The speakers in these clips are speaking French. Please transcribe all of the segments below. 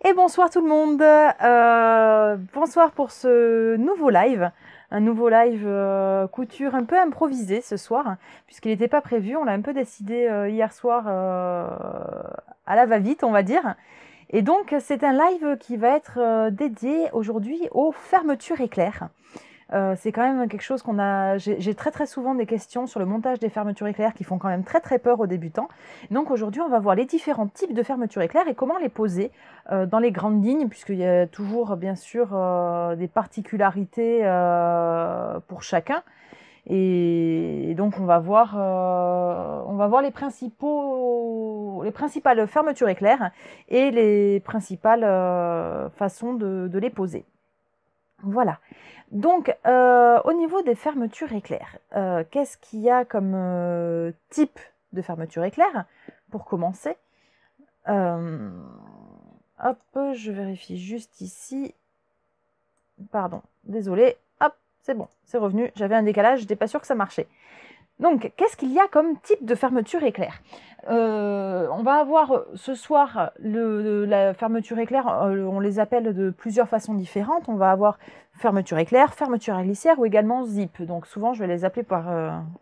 Et bonsoir tout le monde, bonsoir pour ce nouveau live, un nouveau live couture un peu improvisé ce soir, puisqu'il n'était pas prévu, on l'a un peu décidé hier soir à la va-vite on va dire. Et donc c'est un live qui va être dédié aujourd'hui aux fermetures éclairs. C'est quand même quelque chose qu'on a. J'ai très souvent des questions sur le montage des fermetures éclairs qui font quand même très peur aux débutants. Donc aujourd'hui, on va voir les différents types de fermetures éclairs et comment les poser dans les grandes lignes, puisqu'il y a toujours bien sûr des particularités pour chacun. Et donc on va voir les principales fermetures éclairs et les principales façons de les poser. Voilà. Donc, au niveau des fermetures éclairs, qu'est-ce qu'il y a comme type de fermeture éclair pour commencer? Hop, je vérifie juste ici. Pardon, désolé. Hop, c'est bon, c'est revenu. J'avais un décalage, j'étais pas sûre que ça marchait. Donc, qu'est-ce qu'il y a comme type de fermeture éclair? On va avoir ce soir la fermeture éclair, on les appelle de plusieurs façons différentes. On va avoir fermeture éclair, fermeture à glissière ou également zip. Donc souvent, je vais les appeler par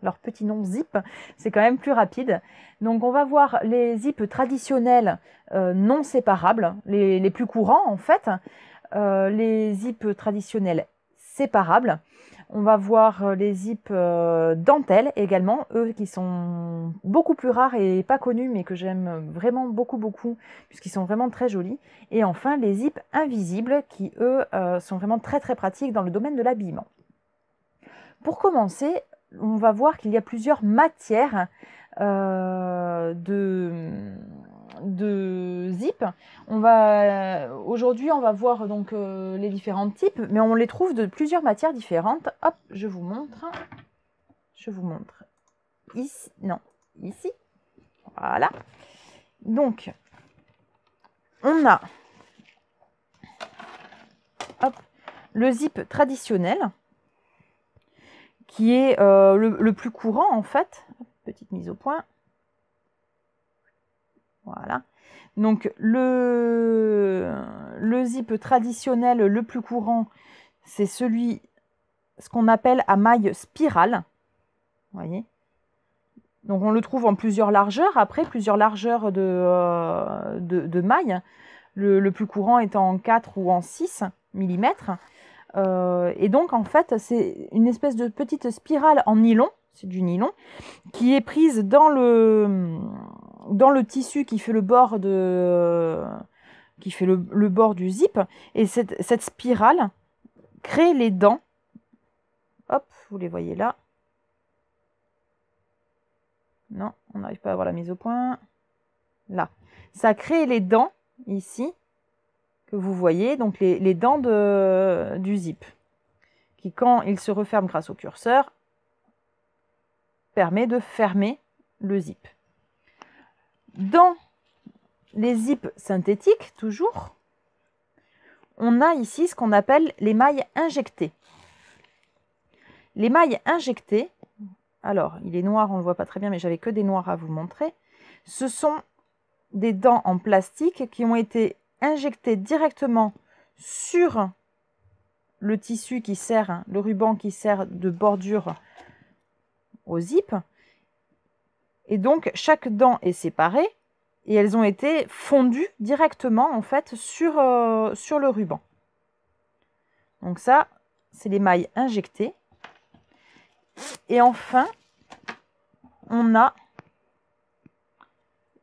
leur petit nom zip. C'est quand même plus rapide. Donc on va voir les zips traditionnels non séparables, les plus courants en fait. Les zips traditionnels séparables. On va voir les zips dentelles également, eux qui sont beaucoup plus rares et pas connus, mais que j'aime vraiment beaucoup, puisqu'ils sont vraiment très jolis. Et enfin, les zips invisibles qui, eux, sont vraiment très pratiques dans le domaine de l'habillement. Pour commencer, on va voir qu'il y a plusieurs matières de zip. Aujourd'hui, on va voir donc les différents types, mais on les trouve de plusieurs matières différentes. Hop, je vous montre. Ici, non, ici. Voilà. Donc, on a le zip traditionnel, qui est le plus courant en fait. Petite mise au point. Voilà. Donc le zip traditionnel le plus courant, c'est ce qu'on appelle à maille spirale. Vous voyez. Donc on le trouve en plusieurs largeurs, après plusieurs largeurs de mailles. Le plus courant étant en 4 ou en 6 mm. Et donc en fait c'est une espèce de petite spirale en nylon, c'est du nylon, qui est prise dans le tissu qui fait le bord le bord du zip, et cette spirale crée les dents. Hop, vous les voyez là. Non, on n'arrive pas à voir la mise au point. Là, ça crée les dents ici que vous voyez, donc les dents du zip, qui quand il se referme grâce au curseur permet de fermer le zip. Dans les zips synthétiques, toujours, on a ici ce qu'on appelle les mailles injectées. Les mailles injectées, alors il est noir, on ne le voit pas très bien, mais j'avais que des noirs à vous montrer. Ce sont des dents en plastique qui ont été injectées directement sur le tissu qui sert, le ruban qui sert de bordure au zip. Et donc chaque dent est séparée et elles ont été fondues directement en fait sur le ruban. Donc ça, c'est les mailles injectées. Et enfin, on a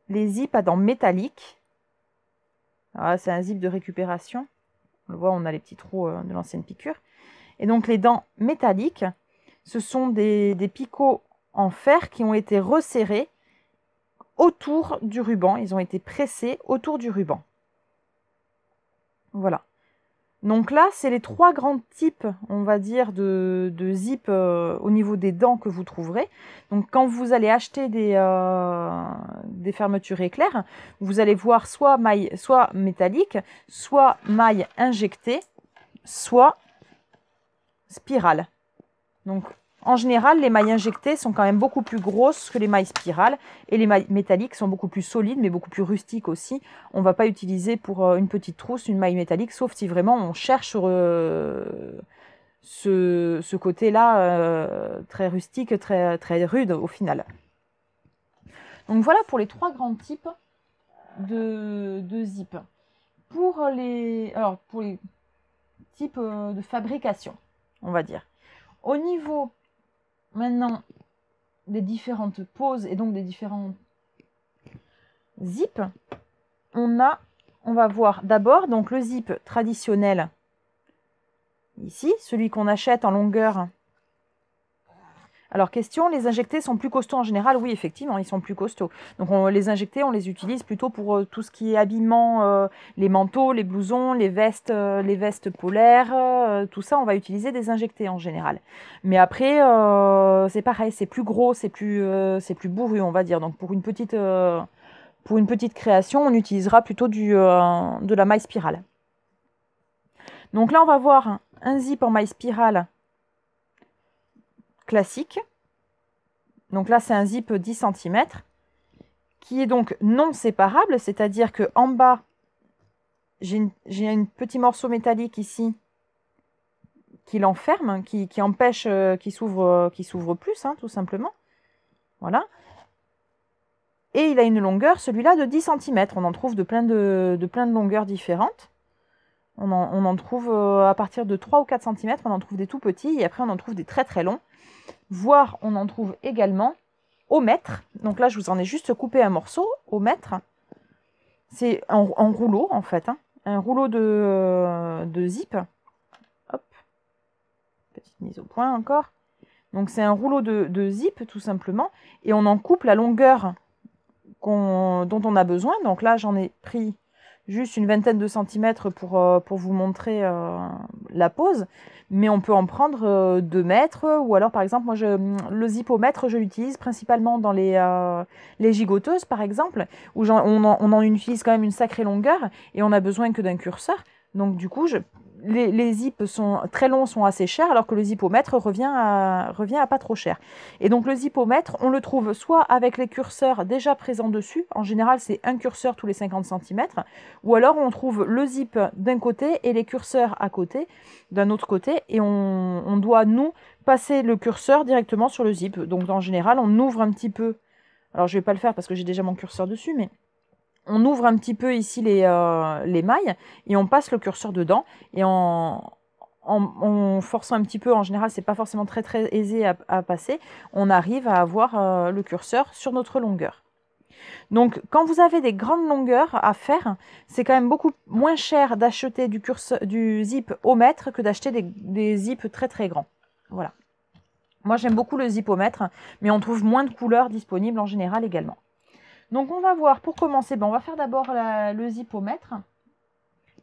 les zips à dents métalliques. C'est un zip de récupération. On le voit, on a les petits trous de l'ancienne piqûre. Et donc les dents métalliques, ce sont des picots en fer qui ont été resserrés autour du ruban. Ils ont été pressés autour du ruban. Voilà. Donc là, c'est les trois grands types, on va dire, de zip au niveau des dents que vous trouverez. Donc quand vous allez acheter des fermetures éclairs, vous allez voir soit métallique, soit maille injectée, soit spirale. Donc En général, les mailles injectées sont quand même beaucoup plus grosses que les mailles spirales et les mailles métalliques sont beaucoup plus solides mais beaucoup plus rustiques aussi. On ne va pas utiliser pour une petite trousse une maille métallique sauf si vraiment on cherche ce côté-là très rustique, très rude au final. Donc voilà pour les 3 grands types de zip. Pour les types de fabrication, on va dire. Au niveau maintenant des différentes poses et donc des différents zips, on va voir d'abord donc le zip traditionnel ici, celui qu'on achète en longueur. Alors question, les injectés sont plus costauds en général? Oui, effectivement, ils sont plus costauds. Donc les injectés, on les utilise plutôt pour tout ce qui est habillement, les manteaux, les blousons, les vestes polaires, tout ça, on va utiliser des injectés en général. Mais après, c'est pareil, c'est plus gros, c'est plus bourru, on va dire. Donc pour une petite création, on utilisera plutôt de la maille spirale. Donc là, on va voir un zip en maille spirale classique. Donc là, c'est un zip 10 cm qui est donc non séparable, c'est-à-dire qu'en bas, j'ai un petit morceau métallique ici qui l'enferme, qui empêche qu'il s'ouvre plus, hein, tout simplement. Voilà. Et il a une longueur, celui-là, de 10 cm. On en trouve de plein de longueurs différentes. On en trouve à partir de 3 ou 4 cm, on en trouve des tout petits, et après on en trouve des très très longs. Voire on en trouve également au mètre. Donc là, je vous en ai juste coupé un morceau au mètre. C'est en rouleau, en fait. Hein. Un rouleau de zip. Hop. Petite mise au point encore. Donc c'est un rouleau de zip, tout simplement. Et on en coupe la longueur dont on a besoin. Donc là, j'en ai pris juste une vingtaine de centimètres pour vous montrer la pose. Mais on peut en prendre 2 mètres. Ou alors, par exemple, moi, le zip au mètre, je l'utilise principalement dans les gigoteuses, par exemple, où on en utilise quand même une sacrée longueur et on n'a besoin que d'un curseur. Donc, du coup, les zips sont très longs, sont assez chers, alors que le zip au mètre revient à pas trop cher. Et donc le zip au mètre, on le trouve soit avec les curseurs déjà présents dessus, en général c'est un curseur tous les 50 cm, ou alors on trouve le zip d'un côté et les curseurs à côté, d'un autre côté, et on doit, nous, passer le curseur directement sur le zip. Donc en général, on ouvre un petit peu, alors je vais pas le faire parce que j'ai déjà mon curseur dessus, mais on ouvre un petit peu ici les mailles et on passe le curseur dedans. Et en forçant un petit peu, en général, c'est pas forcément très aisé à passer, on arrive à avoir le curseur sur notre longueur. Donc, quand vous avez des grandes longueurs à faire, c'est quand même beaucoup moins cher d'acheter du zip au mètre que d'acheter des zips très très grands. Voilà. Moi, j'aime beaucoup le zip au mètre, mais on trouve moins de couleurs disponibles en général également. Donc on va voir, pour commencer, on va faire d'abord le zip au mètre,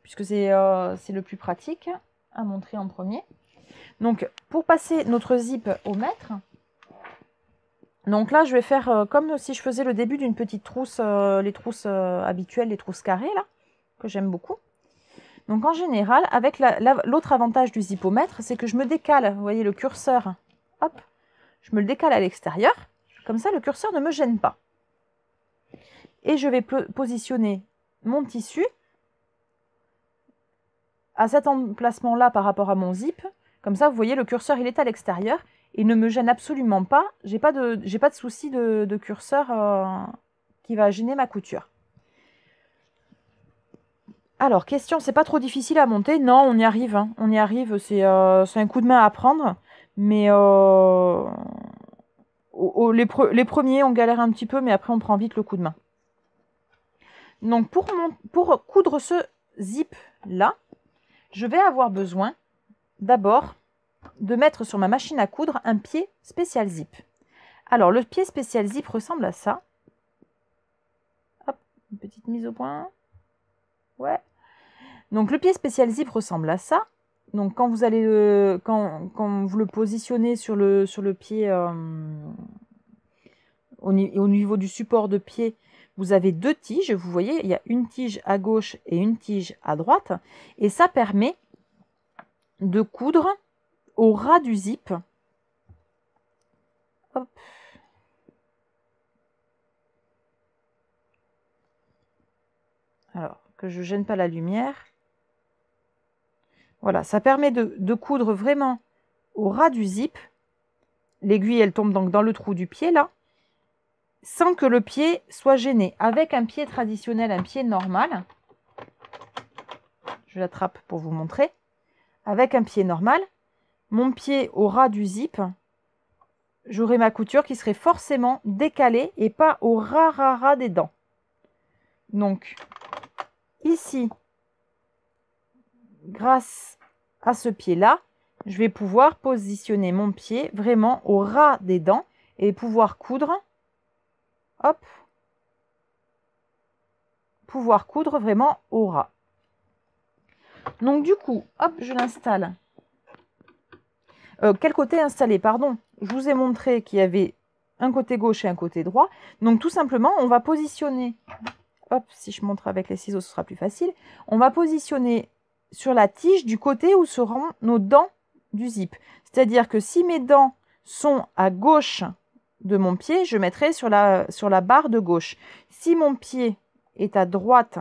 puisque c'est le plus pratique à montrer en premier. Donc pour passer notre zip au mètre, donc là je vais faire comme si je faisais le début d'une petite trousse, les trousses habituelles, les trousses carrées là, que j'aime beaucoup. Donc en général, avec l'autre avantage du zip au mètre, c'est que je me décale, vous voyez le curseur, hop, je me le décale à l'extérieur, comme ça le curseur ne me gêne pas. Et je vais positionner mon tissu à cet emplacement-là par rapport à mon zip. Comme ça, vous voyez, le curseur, il est à l'extérieur. Il ne me gêne absolument pas. J'ai pas de souci de curseur qui va gêner ma couture. Alors, question, c'est pas trop difficile à monter? Non, on y arrive. Hein. On y arrive, c'est un coup de main à prendre. Mais les premiers, on galère un petit peu, mais après, on prend vite le coup de main. Donc pour coudre ce zip là, je vais avoir besoin d'abord de mettre sur ma machine à coudre un pied spécial zip. Alors le pied spécial zip ressemble à ça. Hop, une petite mise au point. Ouais. Donc le pied spécial zip ressemble à ça. Donc quand vous allez quand vous le positionnez sur le pied au niveau du support de pied, vous avez 2 tiges, vous voyez, il y a une tige à gauche et une tige à droite, et ça permet de coudre au ras du zip Hop. Alors, que je ne gêne pas la lumière. Voilà, ça permet de coudre vraiment au ras du zip. L'aiguille, elle tombe donc dans le trou du pied, là, sans que le pied soit gêné. Avec un pied traditionnel, un pied normal, je l'attrape pour vous montrer. Avec un pied normal, mon pied au ras du zip, j'aurai ma couture qui serait forcément décalée et pas au ras des dents. Donc, ici, grâce à ce pied-là, je vais pouvoir positionner mon pied vraiment au ras des dents et pouvoir coudre, hop, pouvoir coudre vraiment au ras. Donc du coup, hop, je l'installe. Quel côté installer, pardon? Je vous ai montré qu'il y avait un côté gauche et un côté droit. Donc tout simplement, on va positionner, hop, si je montre avec les ciseaux, ce sera plus facile. On va positionner sur la tige du côté où seront nos dents du zip. C'est-à-dire que si mes dents sont à gauche de mon pied, je mettrai sur la barre de gauche. Si mon pied est à droite,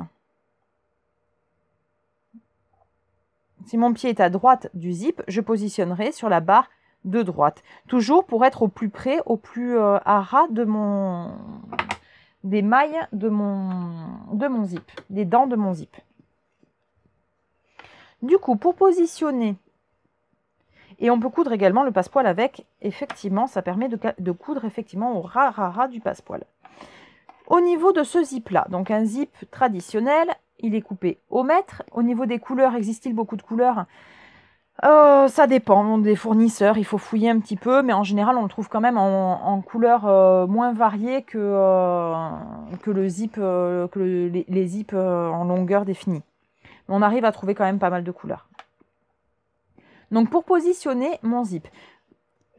du zip, je positionnerai sur la barre de droite. Toujours pour être au plus près, au plus à ras des mailles de mon zip, des dents de mon zip. Du coup, pour positionner, et on peut coudre également le passepoil avec, effectivement, ça permet de coudre effectivement au ras du passepoil. Au niveau de ce zip-là, donc un zip traditionnel, il est coupé au mètre. Au niveau des couleurs, existe-t-il beaucoup de couleurs? Ça dépend des fournisseurs, il faut fouiller un petit peu, mais en général, on le trouve quand même en couleurs moins variées que le zip, les zips en longueur définie. On arrive à trouver quand même pas mal de couleurs. Donc pour positionner mon zip,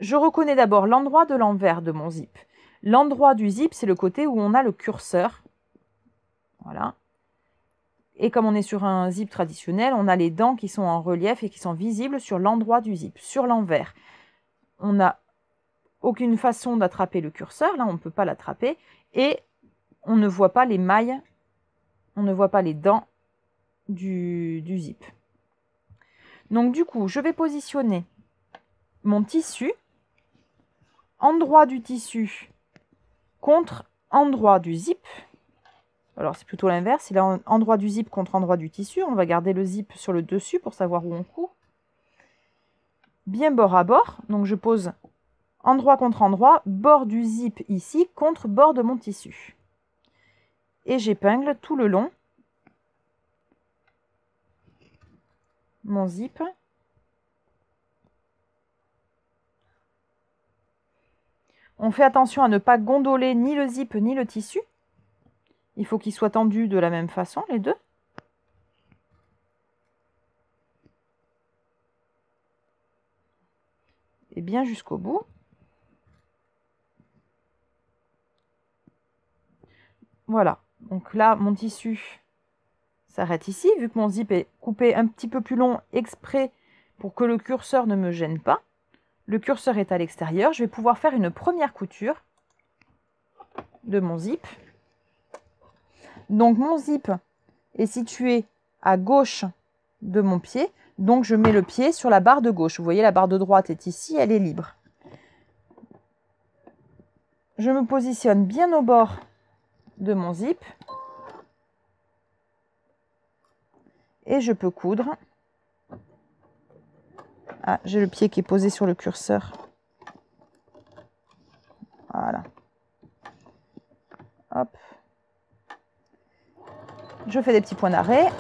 je reconnais d'abord l'endroit de l'envers de mon zip. L'endroit du zip, c'est le côté où on a le curseur. Voilà. Et comme on est sur un zip traditionnel, on a les dents qui sont en relief et qui sont visibles sur l'endroit du zip, sur l'envers. On n'a aucune façon d'attraper le curseur, là on ne peut pas l'attraper, et on ne voit pas les mailles, on ne voit pas les dents du zip. Donc du coup, je vais positionner mon tissu, endroit du tissu contre endroit du zip. Alors c'est plutôt l'inverse, il est endroit du zip contre endroit du tissu. On va garder le zip sur le dessus pour savoir où on coud. Bien bord à bord, donc je pose endroit contre endroit, bord du zip ici contre bord de mon tissu. Et j'épingle tout le long mon zip. On fait attention à ne pas gondoler ni le zip ni le tissu. Il faut qu'ils soient tendus de la même façon, les deux. Et bien jusqu'au bout. Voilà. Donc là, mon tissu s'arrête ici, vu que mon zip est coupé un petit peu plus long exprès pour que le curseur ne me gêne pas. Le curseur est à l'extérieur. Je vais pouvoir faire une première couture de mon zip. Donc mon zip est situé à gauche de mon pied. Donc je mets le pied sur la barre de gauche. Vous voyez, la barre de droite est ici, elle est libre. Je me positionne bien au bord de mon zip. Et je peux coudre. Ah, j'ai le pied qui est posé sur le curseur. Voilà. Hop. Je fais des petits points d'arrêt.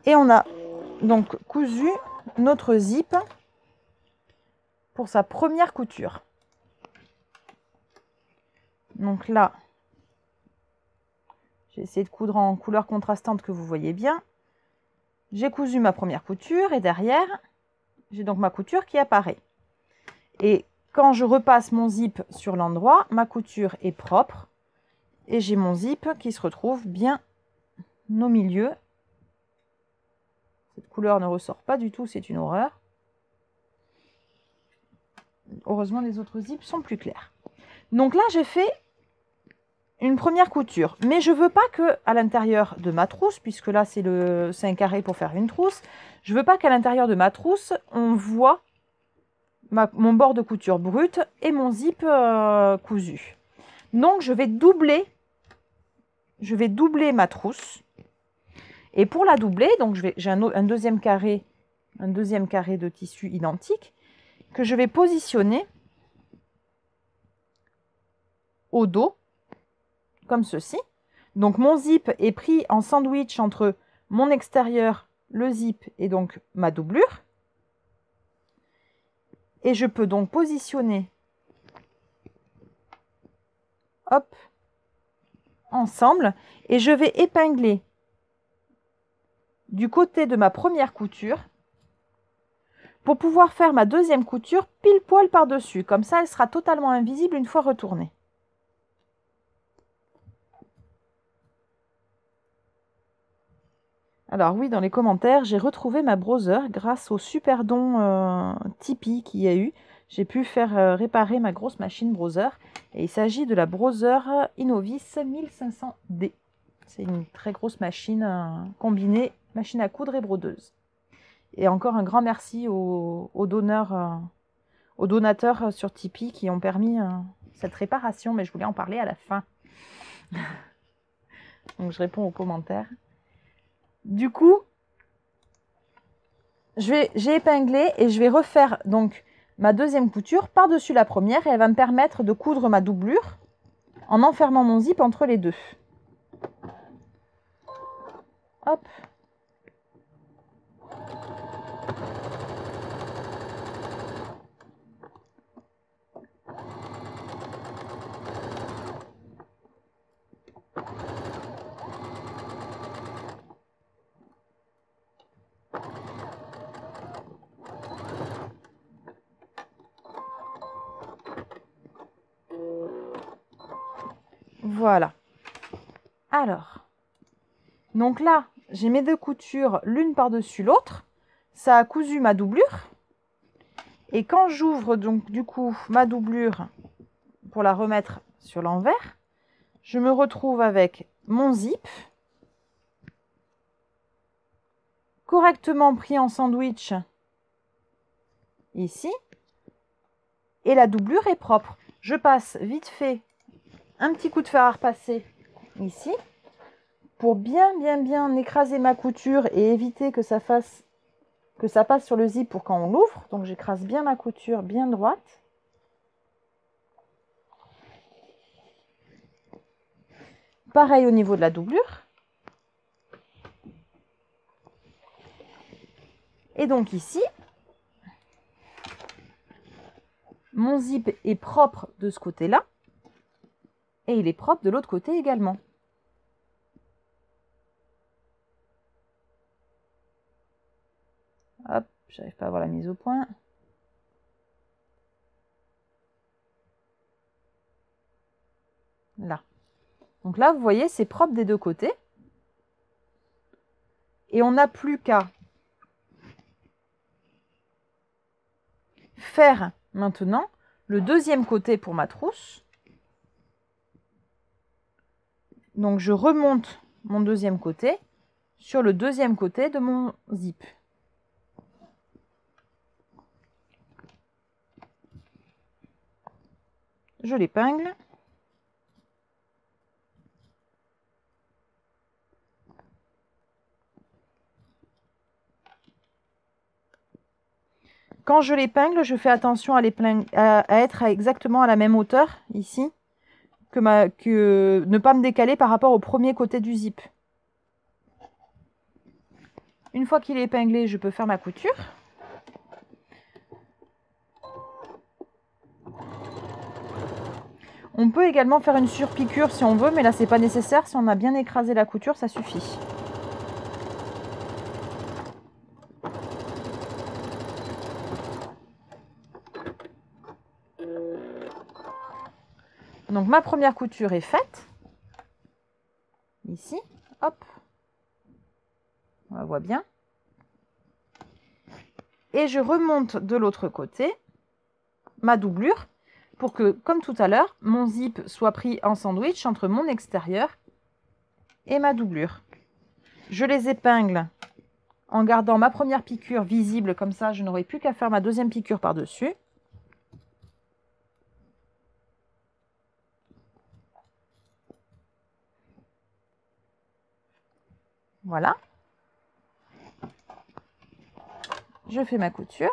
Et on a donc cousu notre zip pour sa première couture. Donc là, j'ai essayé de coudre en couleur contrastante que vous voyez bien. J'ai cousu ma première couture et derrière, j'ai donc ma couture qui apparaît. Et quand je repasse mon zip sur l'endroit, ma couture est propre et j'ai mon zip qui se retrouve bien au milieu. Cette couleur ne ressort pas du tout, c'est une horreur. Heureusement, les autres zips sont plus clairs. Donc là, j'ai fait une première couture, mais je veux pas que à l'intérieur de ma trousse, puisque là c'est un carré pour faire une trousse, je veux pas qu'à l'intérieur de ma trousse on voit mon bord de couture brut et mon zip cousu. Donc je vais doubler ma trousse, et pour la doubler, donc j'ai un deuxième carré de tissu identique que je vais positionner au dos comme ceci. Donc mon zip est pris en sandwich entre mon extérieur, le zip et donc ma doublure. Et je peux donc positionner, hop, ensemble. Et je vais épingler du côté de ma première couture pour pouvoir faire ma deuxième couture pile poil par-dessus. Comme ça, elle sera totalement invisible une fois retournée. Alors oui, dans les commentaires, j'ai retrouvé ma Brother grâce au super don Tipeee qu'il y a eu. J'ai pu faire réparer ma grosse machine Brother. Et il s'agit de la Brother Innovis 1500D. C'est une très grosse machine combinée, machine à coudre et brodeuse. Et encore un grand merci aux donateurs sur Tipeee qui ont permis cette réparation. Mais je voulais en parler à la fin. Donc je réponds aux commentaires. Du coup, j'ai épinglé et je vais refaire donc ma deuxième couture par-dessus la première et elle va me permettre de coudre ma doublure en enfermant mon zip entre les deux. Hop. Voilà. Alors, donc là, j'ai mes deux coutures l'une par-dessus l'autre. Ça a cousu ma doublure. Et quand j'ouvre donc du coup ma doublure pour la remettre sur l'envers, je me retrouve avec mon zip correctement pris en sandwich ici. Et la doublure est propre. Je passe vite fait un petit coup de fer à repasser ici pour bien écraser ma couture et éviter que ça passe sur le zip pour quand on l'ouvre. Donc j'écrase bien ma couture bien droite. Pareil au niveau de la doublure. Et donc ici, mon zip est propre de ce côté-là. Et il est propre de l'autre côté également. Hop, j'arrive pas à voir la mise au point. Là. Donc là, vous voyez, c'est propre des deux côtés. Et on n'a plus qu'à faire maintenant le deuxième côté pour ma trousse. Donc je remonte mon deuxième côté sur le deuxième côté de mon zip. Je l'épingle. Quand je l'épingle, je fais attention à être exactement à la même hauteur ici, que ne pas me décaler par rapport au premier côté du zip. Une fois qu'il est épinglé, je peux faire ma couture. On peut également faire une surpiqûre si on veut, mais là c'est pas nécessaire. Si on a bien écrasé la couture, ça suffit. Donc ma première couture est faite. Ici, hop. On la voit bien. Et je remonte de l'autre côté ma doublure pour que, comme tout à l'heure, mon zip soit pris en sandwich entre mon extérieur et ma doublure. Je les épingle en gardant ma première piqûre visible, comme ça je n'aurai plus qu'à faire ma deuxième piqûre par-dessus. Voilà. Je fais ma couture.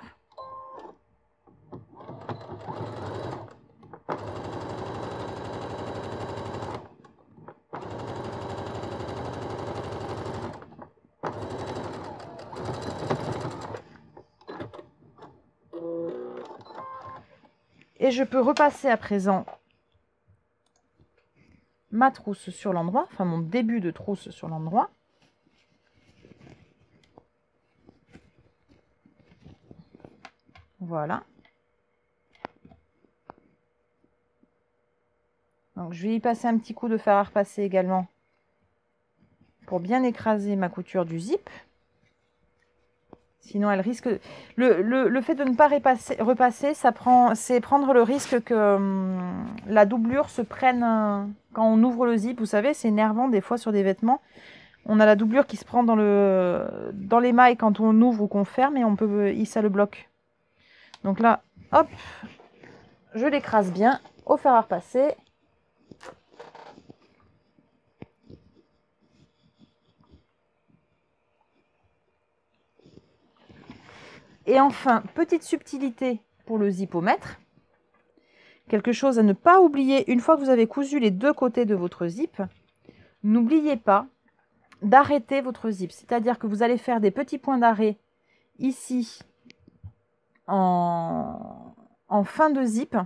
Et je peux repasser à présent ma trousse sur l'endroit, enfin mon début de trousse sur l'endroit. Voilà. Donc je vais y passer un petit coup de fer à repasser également pour bien écraser ma couture du zip. Sinon, elle risque... Le fait de ne pas repasser, c'est prendre le risque que la doublure se prenne quand on ouvre le zip. Vous savez, c'est énervant des fois sur des vêtements. On a la doublure qui se prend dans les mailles quand on ouvre ou qu'on ferme et ça le bloque. Donc là, hop, je l'écrase bien au fer à repasser. Et enfin, petite subtilité pour le zipomètre. Quelque chose à ne pas oublier, une fois que vous avez cousu les deux côtés de votre zip, n'oubliez pas d'arrêter votre zip. C'est-à-dire que vous allez faire des petits points d'arrêt ici en fin de zip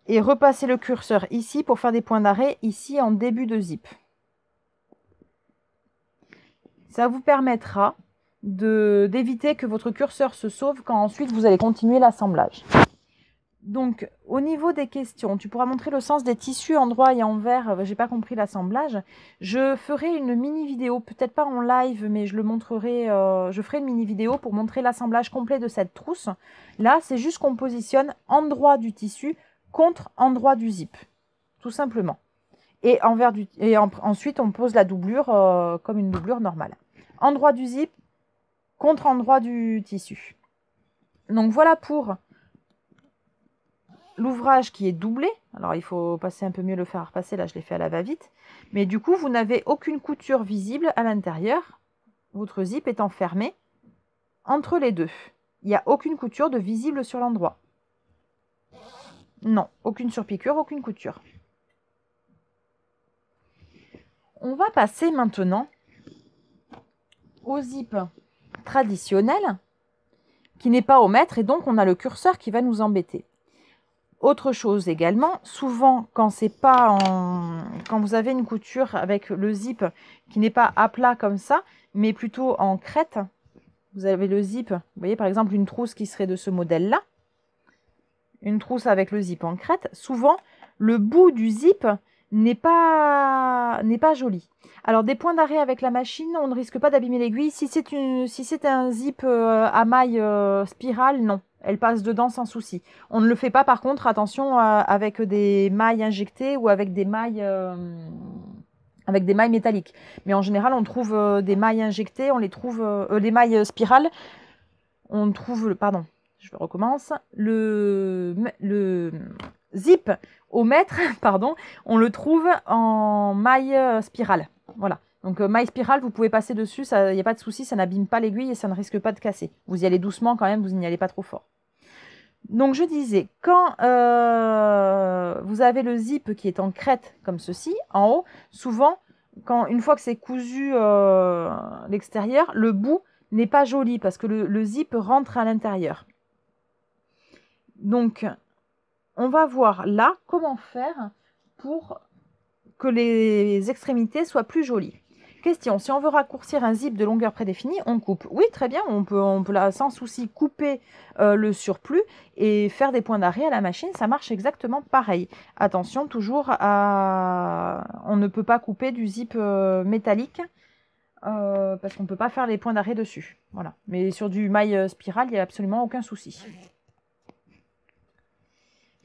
et repasser le curseur ici pour faire des points d'arrêt ici en début de zip. Ça vous permettra d'éviter que votre curseur se sauve quand ensuite vous allez continuer l'assemblage. Donc, au niveau des questions, tu pourras montrer le sens des tissus endroit et envers. J'ai pas compris l'assemblage. Je ferai une mini vidéo, peut-être pas en live, mais je le montrerai. Je ferai une mini vidéo pour montrer l'assemblage complet de cette trousse. Là, c'est juste qu'on positionne endroit du tissu contre endroit du zip, tout simplement. Et ensuite, on pose la doublure comme une doublure normale. Endroit du zip contre endroit du tissu. Donc voilà pour l'ouvrage qui est doublé. Alors il faut passer un peu mieux le fer à repasser, là je l'ai fait à la va-vite. Mais du coup, vous n'avez aucune couture visible à l'intérieur, votre zip étant fermé entre les deux. Il n'y a aucune couture de visible sur l'endroit. Non, aucune surpiqûre, aucune couture. On va passer maintenant au zip traditionnel, qui n'est pas au mètre, et donc on a le curseur qui va nous embêter. Autre chose également, souvent quand vous avez une couture avec le zip qui n'est pas à plat comme ça, mais plutôt en crête, vous avez le zip, vous voyez par exemple une trousse qui serait de ce modèle-là, une trousse avec le zip en crête, souvent le bout du zip n'est pas joli. Alors des points d'arrêt avec la machine, on ne risque pas d'abîmer l'aiguille. Si c'est un zip à maille spirale, non. Elle passe dedans sans souci. On ne le fait pas par contre, attention, avec des mailles injectées ou avec des mailles métalliques. Mais en général, on trouve des mailles injectées, on les trouve, les mailles spirales, on trouve, pardon, je recommence, le zip au mètre, pardon, on le trouve en maille spirale. Voilà. Donc maille spirale, vous pouvez passer dessus, il n'y a pas de souci, ça n'abîme pas l'aiguille et ça ne risque pas de casser. Vous y allez doucement quand même, vous n'y allez pas trop fort. Donc je disais, quand vous avez le zip qui est en crête comme ceci, en haut, souvent, une fois que c'est cousu l'extérieur, le bout n'est pas joli parce que le zip rentre à l'intérieur. Donc, on va voir là comment faire pour que les extrémités soient plus jolies. Question, si on veut raccourcir un zip de longueur prédéfinie, on coupe. Oui, très bien, on peut là, sans souci couper le surplus et faire des points d'arrêt à la machine, ça marche exactement pareil. Attention, toujours on ne peut pas couper du zip métallique parce qu'on ne peut pas faire les points d'arrêt dessus. Voilà. Mais sur du maille spirale, il n'y a absolument aucun souci.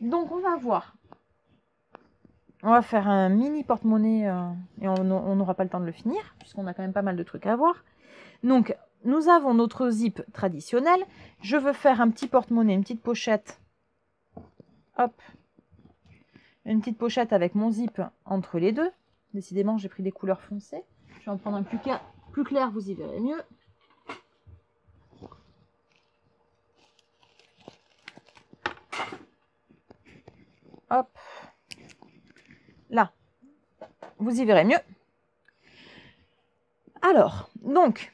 Donc on va voir. On va faire un mini porte-monnaie et on n'aura pas le temps de le finir, puisqu'on a quand même pas mal de trucs à voir. Donc, nous avons notre zip traditionnel. Je veux faire un petit porte-monnaie, une petite pochette. Hop. Une petite pochette avec mon zip entre les deux. Décidément, j'ai pris des couleurs foncées. Je vais en prendre un plus clair, vous y verrez mieux. Hop. Là, vous y verrez mieux. Alors, donc,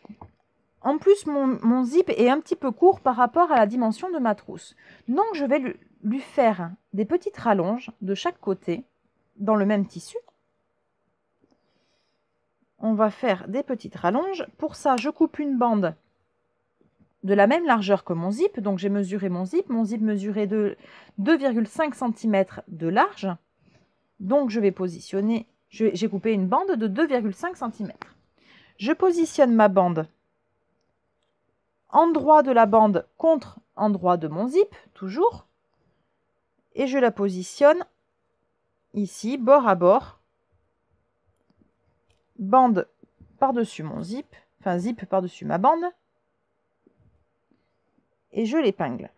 en plus, mon zip est un petit peu court par rapport à la dimension de ma trousse. Donc, je vais lui faire des petites rallonges de chaque côté dans le même tissu. On va faire des petites rallonges. Pour ça, je coupe une bande de la même largeur que mon zip. Donc, j'ai mesuré mon zip. Mon zip mesurait de 2,5 cm de large. Donc, je vais positionner, j'ai coupé une bande de 2,5 cm. Je positionne ma bande endroit de la bande contre endroit de mon zip, toujours. Et je la positionne ici, bord à bord. Bande par-dessus mon zip, enfin zip par-dessus ma bande. Et je l'épingle.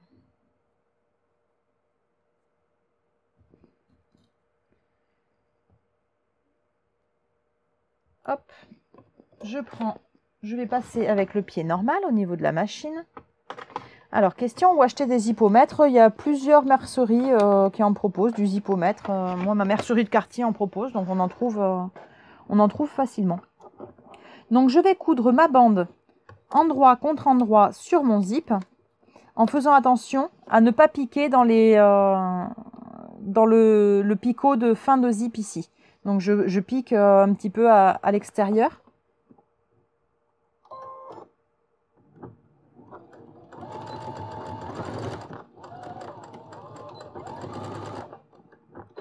Hop, je vais passer avec le pied normal au niveau de la machine. Alors, question, où acheter des zippomètres? Il y a plusieurs merceries qui en proposent du zippomètre. Moi, ma mercerie de quartier en propose, donc on en trouve facilement. Donc, je vais coudre ma bande endroit contre endroit sur mon zip, en faisant attention à ne pas piquer dans le picot de fin de zip ici. Donc, je pique un petit peu à l'extérieur.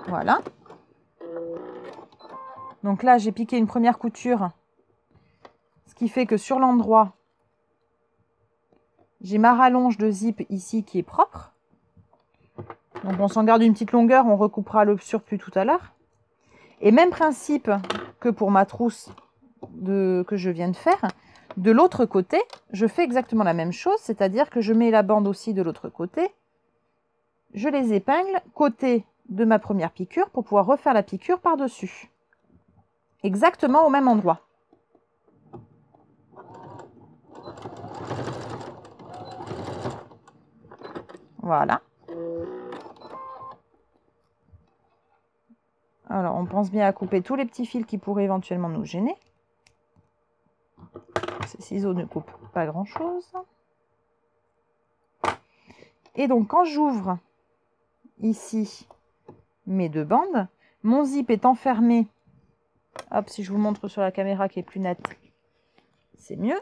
Voilà. Donc là, j'ai piqué une première couture, ce qui fait que sur l'endroit, j'ai ma rallonge de zip ici qui est propre. Donc on s'en garde une petite longueur, on recoupera le surplus tout à l'heure. Et même principe que pour ma trousse que je viens de faire. De l'autre côté, je fais exactement la même chose, c'est-à-dire que je mets la bande aussi de l'autre côté. Je les épingle côté de ma première piqûre pour pouvoir refaire la piqûre par-dessus. Exactement au même endroit. Voilà. Alors, on pense bien à couper tous les petits fils qui pourraient éventuellement nous gêner. Ces ciseaux ne coupent pas grand-chose. Et donc, quand j'ouvre ici mes deux bandes, mon zip est enfermé. Hop, si je vous montre sur la caméra qui est plus nette, c'est mieux.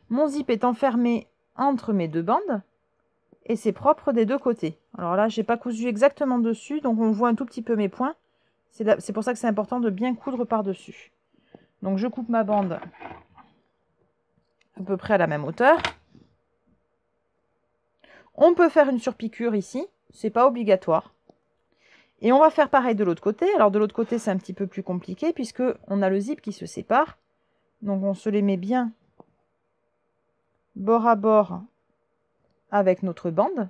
Mon zip est enfermé entre mes deux bandes et c'est propre des deux côtés. Alors là, j'ai pas cousu exactement dessus, donc on voit un tout petit peu mes points. C'est pour ça que c'est important de bien coudre par-dessus. Donc je coupe ma bande à peu près à la même hauteur. On peut faire une surpiqûre ici, c'est pas obligatoire. Et on va faire pareil de l'autre côté. Alors de l'autre côté, c'est un petit peu plus compliqué puisque on a le zip qui se sépare. Donc on se les met bien bord à bord avec notre bande.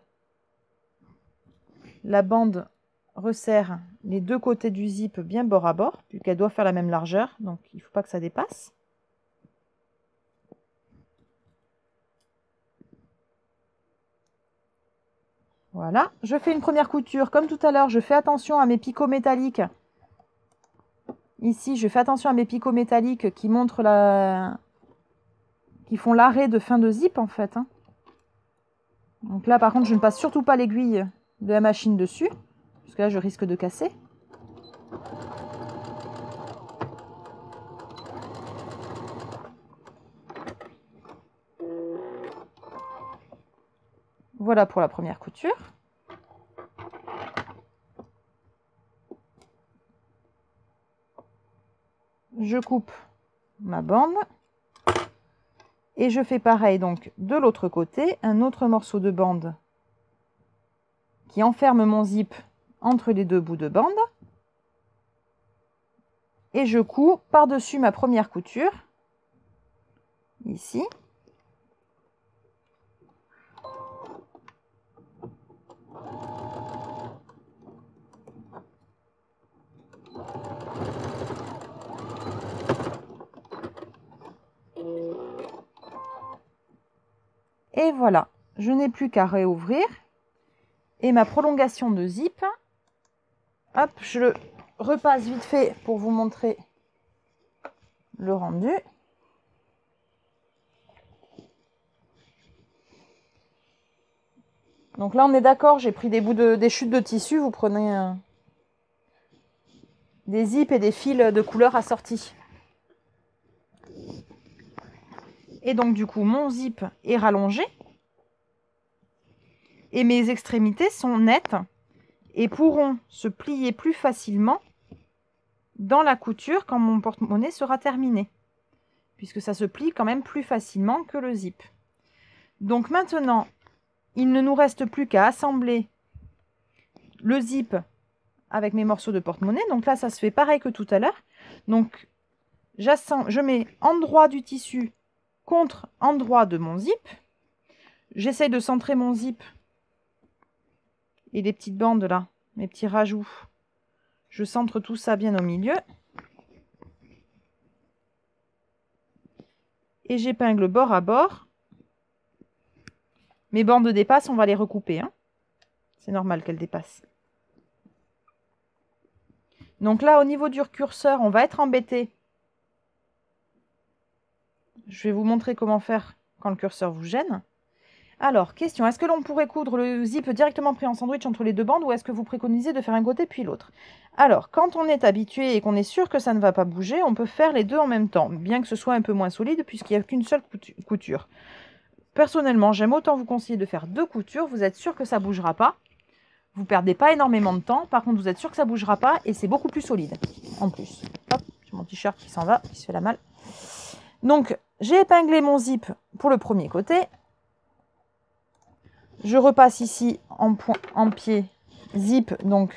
La bande resserre les deux côtés du zip bien bord à bord, puisqu'elle doit faire la même largeur, donc il ne faut pas que ça dépasse. Voilà, je fais une première couture. Comme tout à l'heure, je fais attention à mes picots métalliques. Ici, je fais attention à mes picots métalliques qui montrent qui font l'arrêt de fin de zip en fait. Donc là, par contre, je ne passe surtout pas l'aiguille de la machine dessus, parce que là, je risque de casser. Voilà pour la première couture. Je coupe ma bande et je fais pareil donc de l'autre côté, un autre morceau de bande qui enferme mon zip entre les deux bouts de bande et je couds par-dessus ma première couture ici. Et voilà, je n'ai plus qu'à réouvrir. Et ma prolongation de zip, hop, je le repasse vite fait pour vous montrer le rendu. Donc là, on est d'accord, j'ai pris des chutes de tissu. Vous prenez des zips et des fils de couleur assortis. Et donc, du coup, mon zip est rallongé. Et mes extrémités sont nettes et pourront se plier plus facilement dans la couture quand mon porte-monnaie sera terminé. Puisque ça se plie quand même plus facilement que le zip. Donc maintenant, il ne nous reste plus qu'à assembler le zip avec mes morceaux de porte-monnaie. Donc là, ça se fait pareil que tout à l'heure. Donc, je mets endroit du tissu contre endroit de mon zip. J'essaye de centrer mon zip et les petites bandes là, mes petits rajouts. Je centre tout ça bien au milieu. Et j'épingle bord à bord. Mes bandes dépassent, on va les recouper. Hein. C'est normal qu'elles dépassent. Donc là, au niveau du curseur, on va être embêté. Je vais vous montrer comment faire quand le curseur vous gêne. Alors, question, est-ce que l'on pourrait coudre le zip directement pris en sandwich entre les deux bandes ou est-ce que vous préconisez de faire un côté puis l'autre? Alors, quand on est habitué et qu'on est sûr que ça ne va pas bouger, on peut faire les deux en même temps, bien que ce soit un peu moins solide puisqu'il n'y a qu'une seule couture. Personnellement, j'aime autant vous conseiller de faire 2 coutures, vous êtes sûr que ça ne bougera pas. Vous ne perdez pas énormément de temps, par contre vous êtes sûr que ça ne bougera pas et c'est beaucoup plus solide en plus. Hop, j'ai mon t-shirt qui s'en va, qui se fait la malle. Donc, j'ai épinglé mon zip pour le premier côté. Je repasse ici en pied zip, donc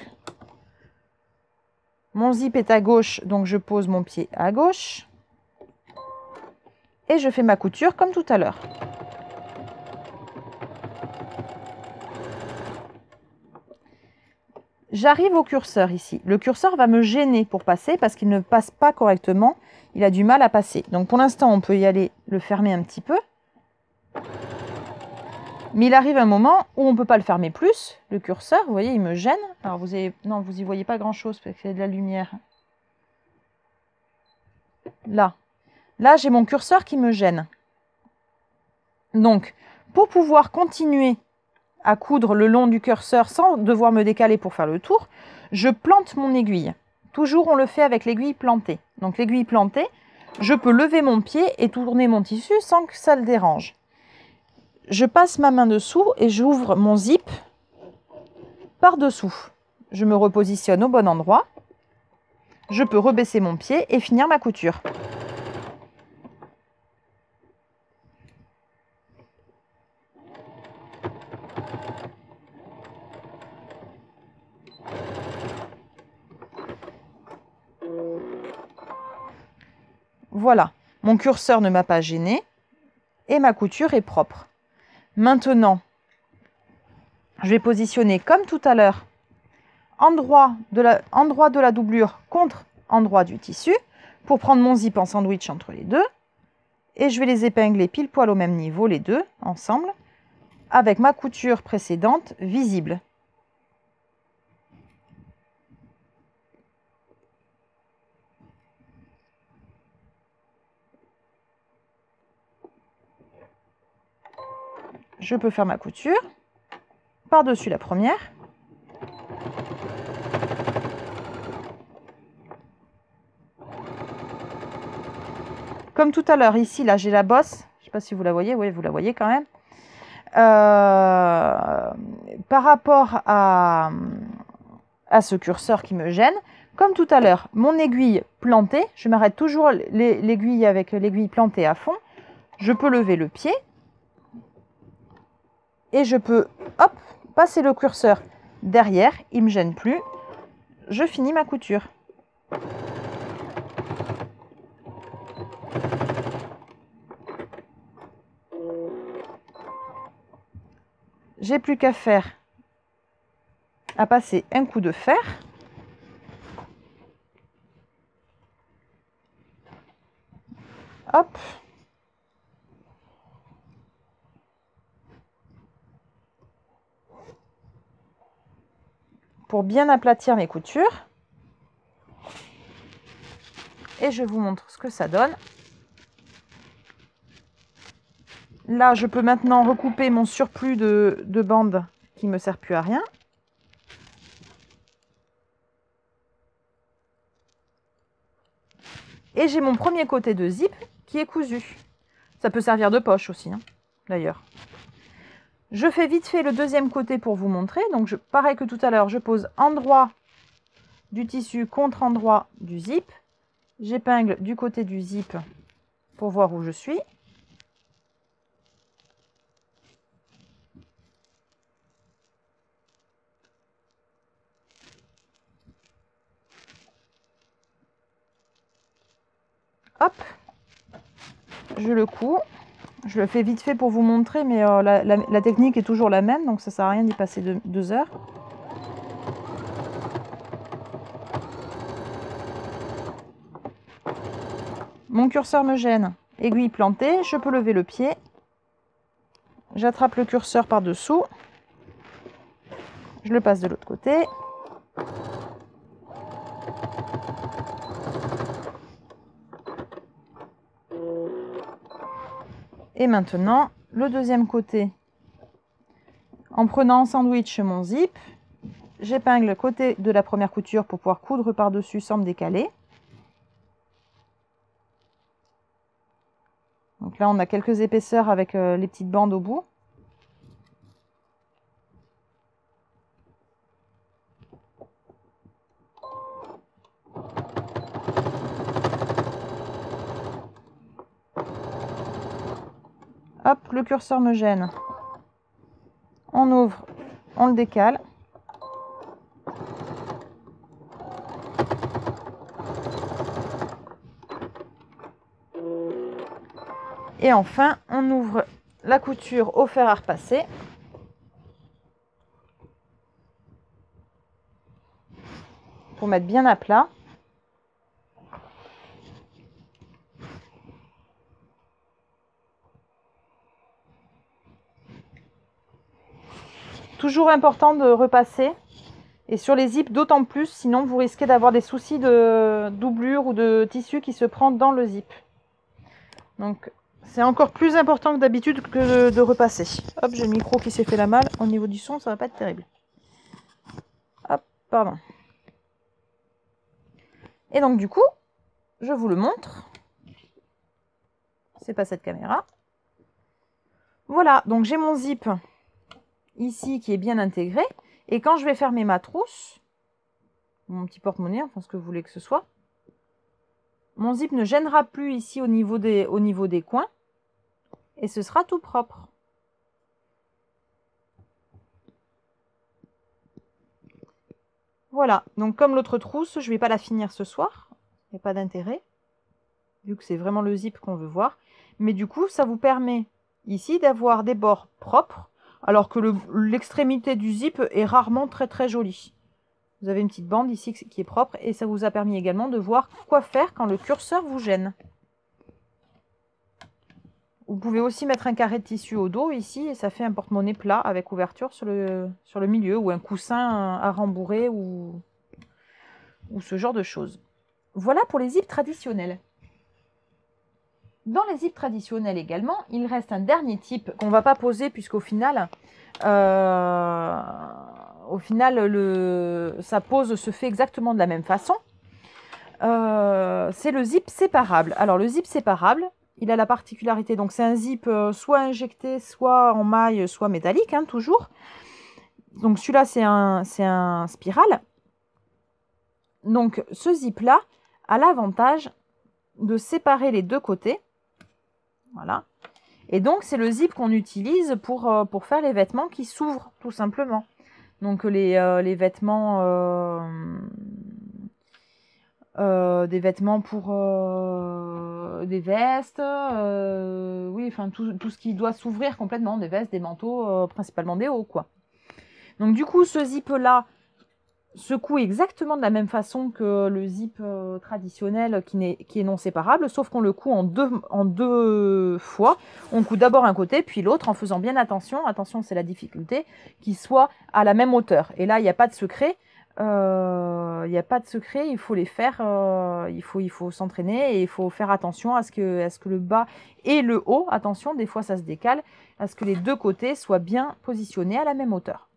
mon zip est à gauche, donc je pose mon pied à gauche. Et je fais ma couture comme tout à l'heure. J'arrive au curseur ici. Le curseur va me gêner pour passer parce qu'il ne passe pas correctement. Il a du mal à passer. Donc pour l'instant, on peut y aller, le fermer un petit peu. Mais il arrive un moment où on ne peut pas le fermer plus. Le curseur, vous voyez, il me gêne. Alors non, vous n'y voyez pas grand-chose parce qu'il y a de la lumière. Là. Là, j'ai mon curseur qui me gêne. Donc, pour pouvoir continuer à coudre le long du curseur sans devoir me décaler pour faire le tour, je plante mon aiguille. Toujours, on le fait avec l'aiguille plantée. Donc, l'aiguille plantée, je peux lever mon pied et tourner mon tissu sans que ça le dérange. Je passe ma main dessous et j'ouvre mon zip par-dessous. Je me repositionne au bon endroit. Je peux rebaisser mon pied et finir ma couture. Voilà, mon curseur ne m'a pas gêné et ma couture est propre. Maintenant, je vais positionner comme tout à l'heure, endroit de la doublure contre endroit du tissu pour prendre mon zip en sandwich entre les deux. Et je vais les épingler pile poil au même niveau, les deux, ensemble, avec ma couture précédente visible. Je peux faire ma couture par-dessus la première. Comme tout à l'heure, ici, là, j'ai la bosse. Je ne sais pas si vous la voyez. Oui, vous la voyez quand même. par rapport à ce curseur qui me gêne, comme tout à l'heure, mon aiguille plantée, je m'arrête toujours l'aiguille avec l'aiguille plantée à fond. Je peux lever le pied et je peux, hop, passer le curseur derrière, il ne me gêne plus. Je finis ma couture. J'ai plus qu'à faire, à passer un coup de fer. Hop. Pour bien aplatir mes coutures. Et je vous montre ce que ça donne. Là, je peux maintenant recouper mon surplus de bande qui ne me sert plus à rien. Et j'ai mon premier côté de zip qui est cousu. Ça peut servir de poche aussi, hein, d'ailleurs. Je fais vite fait le deuxième côté pour vous montrer. Donc, pareil que tout à l'heure, je pose endroit du tissu contre endroit du zip. J'épingle du côté du zip pour voir où je suis. Hop, je le couds. Je le fais vite fait pour vous montrer, mais la technique est toujours la même, donc ça ne sert à rien d'y passer 2 heures. Mon curseur me gêne. Aiguille plantée, je peux lever le pied. J'attrape le curseur par-dessous. Je le passe de l'autre côté. Et maintenant, le deuxième côté, en prenant en sandwich mon zip, j'épingle le côté de la première couture pour pouvoir coudre par-dessus sans me décaler. Donc là, on a quelques épaisseurs avec les petites bandes au bout. Hop, le curseur me gêne. On ouvre, on le décale. Et enfin, on ouvre la couture au fer à repasser. Pour mettre bien à plat. Toujours important de repasser. Et sur les zips, d'autant plus, sinon vous risquez d'avoir des soucis de doublure ou de tissu qui se prend dans le zip. Donc, c'est encore plus important que d'habitude que de repasser. Hop, j'ai le micro qui s'est fait la malle. Au niveau du son, ça va pas être terrible. Hop, pardon. Et donc, du coup, je vous le montre. C'est pas cette caméra. Voilà, donc j'ai mon zip ici qui est bien intégré. Et quand je vais fermer ma trousse, mon petit porte-monnaie, enfin ce que vous voulez que ce soit, mon zip ne gênera plus ici au niveau des coins. Et ce sera tout propre. Voilà, donc comme l'autre trousse, je ne vais pas la finir ce soir. Il n'y a pas d'intérêt, vu que c'est vraiment le zip qu'on veut voir. Mais du coup, ça vous permet ici d'avoir des bords propres, alors que l'extrémité du zip est rarement très très jolie. Vous avez une petite bande ici qui est propre, et ça vous a permis également de voir quoi faire quand le curseur vous gêne. Vous pouvez aussi mettre un carré de tissu au dos ici, et ça fait un porte-monnaie plat avec ouverture sur le milieu, ou un coussin à rembourrer, ou ce genre de choses. Voilà pour les zips traditionnels. Dans les zips traditionnels également, il reste un dernier type qu'on ne va pas poser, puisqu'au final, sa pose se fait exactement de la même façon. C'est le zip séparable. Alors le zip séparable, il a la particularité, donc c'est un zip soit injecté, soit en maille, soit métallique, hein, toujours. Donc celui-là, c'est un spiral. Donc ce zip-là a l'avantage de séparer les deux côtés. Voilà. Et donc c'est le zip qu'on utilise pour faire les vêtements qui s'ouvrent, tout simplement. Donc les vêtements... des vêtements pour des vestes, oui, enfin tout ce qui doit s'ouvrir complètement, des vestes, des manteaux, principalement des hauts, quoi. Donc du coup, ce zip-là se coud exactement de la même façon que le zip traditionnel qui est non séparable, sauf qu'on le coud en deux fois. On coud d'abord un côté, puis l'autre, en faisant bien attention, c'est la difficulté, qu'il soit à la même hauteur. Et là, il n'y a pas de secret. Il faut les faire, il faut s'entraîner et il faut faire attention à ce que le bas et le haut, attention, des fois ça se décale, à ce que les deux côtés soient bien positionnés à la même hauteur.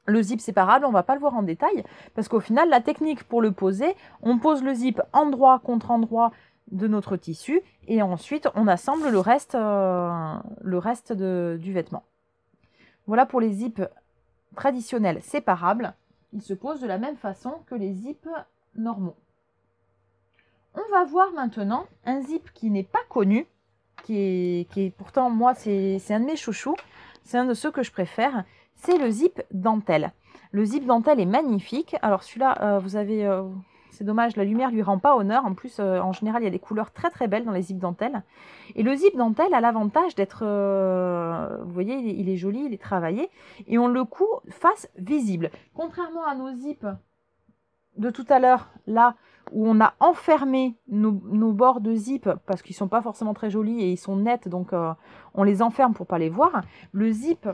Le zip séparable, on ne va pas le voir en détail, parce qu'au final, la technique pour le poser, on pose le zip endroit contre endroit de notre tissu, et ensuite on assemble le reste du vêtement. Voilà pour les zips traditionnels séparables. Ils se posent de la même façon que les zips normaux. On va voir maintenant un zip qui n'est pas connu, qui est pourtant, moi, c'est un de mes chouchous, c'est un de ceux que je préfère, c'est le zip dentelle. Le zip dentelle est magnifique. Alors celui-là, vous avez... c'est dommage, la lumière lui rend pas honneur. En plus, en général, il y a des couleurs très très belles dans les zips dentelle. Et le zip dentelle a l'avantage d'être... vous voyez, il est joli, il est travaillé. Et on le coud face visible. Contrairement à nos zips de tout à l'heure, là, où on a enfermé nos bords de zip, parce qu'ils sont pas forcément très jolis et ils sont nets, donc on les enferme pour pas les voir. Le zip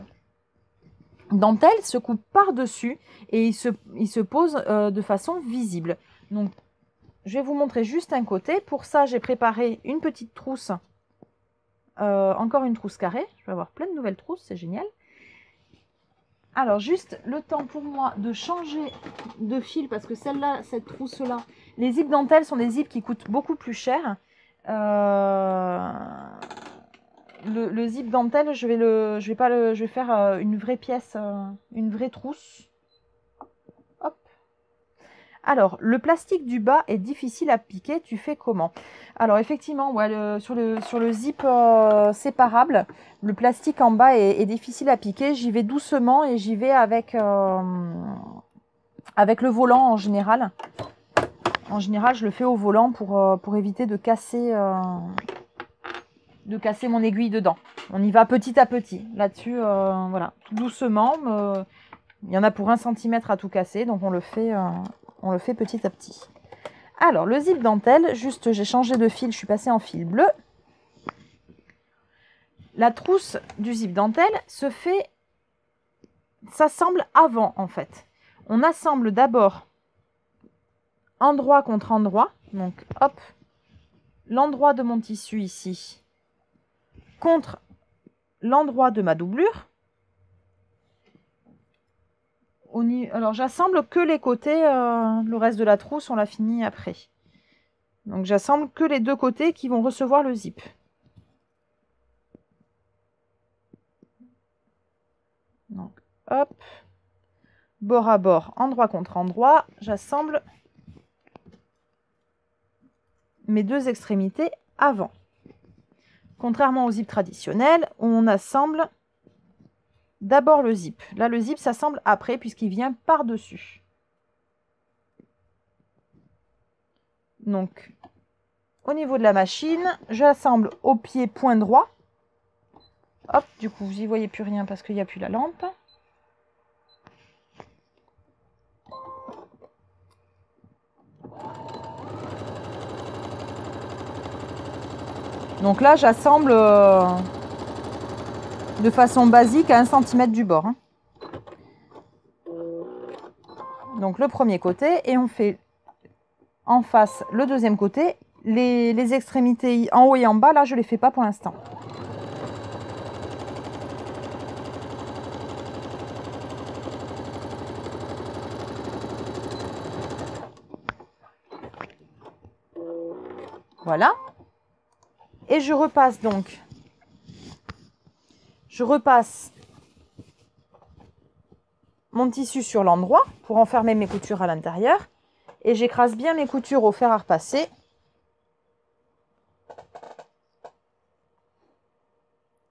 dentelle se coupe par-dessus et il se pose de façon visible. Donc, je vais vous montrer juste un côté. Pour ça, j'ai préparé une petite trousse, encore une trousse carrée. Je vais avoir plein de nouvelles trousses, c'est génial. Alors, juste le temps pour moi de changer de fil, parce que celle-là, cette trousse-là, les zips dentelle sont des zips qui coûtent beaucoup plus cher. Le zip dentelle, je vais faire une vraie pièce, une vraie trousse. Hop. Alors, le plastique du bas est difficile à piquer. Tu fais comment? Alors, effectivement, ouais, sur le zip séparable, le plastique en bas est difficile à piquer. J'y vais doucement et j'y vais avec le volant en général. En général, je le fais au volant pour éviter de casser mon aiguille dedans. On y va petit à petit. Là-dessus, voilà, tout doucement. Il y en a pour 1 cm à tout casser, donc on le fait petit à petit. Alors, le zip dentelle, juste j'ai changé de fil, je suis passée en fil bleu. La trousse du zip dentelle s'assemble avant, en fait. On assemble d'abord endroit contre endroit. Donc, hop, l'endroit de mon tissu ici contre l'endroit de ma doublure. Alors, j'assemble que les côtés, le reste de la trousse, on l'a fini après. Donc, j'assemble que les deux côtés qui vont recevoir le zip. Donc, hop, bord à bord, endroit contre endroit, j'assemble mes deux extrémités avant. Contrairement au zip traditionnel, on assemble d'abord le zip. Là, le zip s'assemble après puisqu'il vient par-dessus. Donc, au niveau de la machine, j'assemble au pied point droit. Hop, du coup, vous n'y voyez plus rien parce qu'il n'y a plus la lampe. Donc là, j'assemble de façon basique à 1 cm du bord. Hein. Donc le premier côté, et on fait en face le deuxième côté. Les extrémités en haut et en bas, là, je ne les fais pas pour l'instant. Voilà. Et je repasse donc. Je repasse mon tissu sur l'endroit pour enfermer mes coutures à l'intérieur. Et j'écrase bien mes coutures au fer à repasser.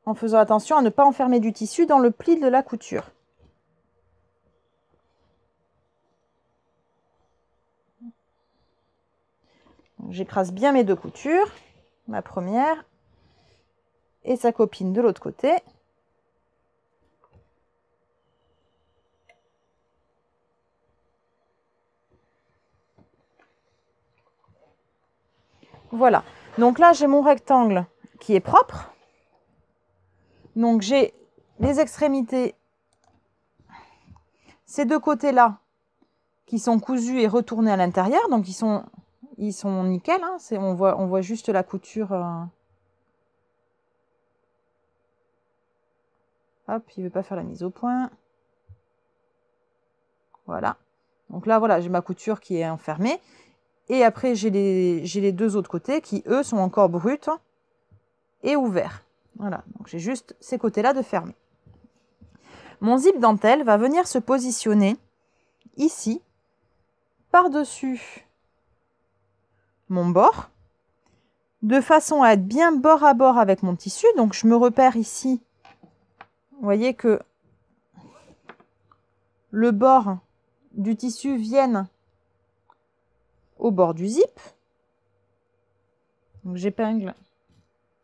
En faisant attention à ne pas enfermer du tissu dans le pli de la couture. J'écrase bien mes deux coutures, ma première et sa copine de l'autre côté. Voilà, donc là j'ai mon rectangle qui est propre. Donc j'ai les extrémités, ces deux côtés-là, qui sont cousus et retournés à l'intérieur, donc ils sont nickel, hein, on voit juste la couture. Hop, il ne veut pas faire la mise au point. Voilà. Donc là, voilà, j'ai ma couture qui est enfermée. Et après, j'ai les deux autres côtés qui, eux, sont encore bruts et ouverts. Voilà, donc j'ai juste ces côtés-là de fermés. Mon zip dentelle va venir se positionner ici, par-dessus mon bord, de façon à être bien bord à bord avec mon tissu. Donc je me repère ici. Vous voyez que le bord du tissu vienne au bord du zip. Donc j'épingle.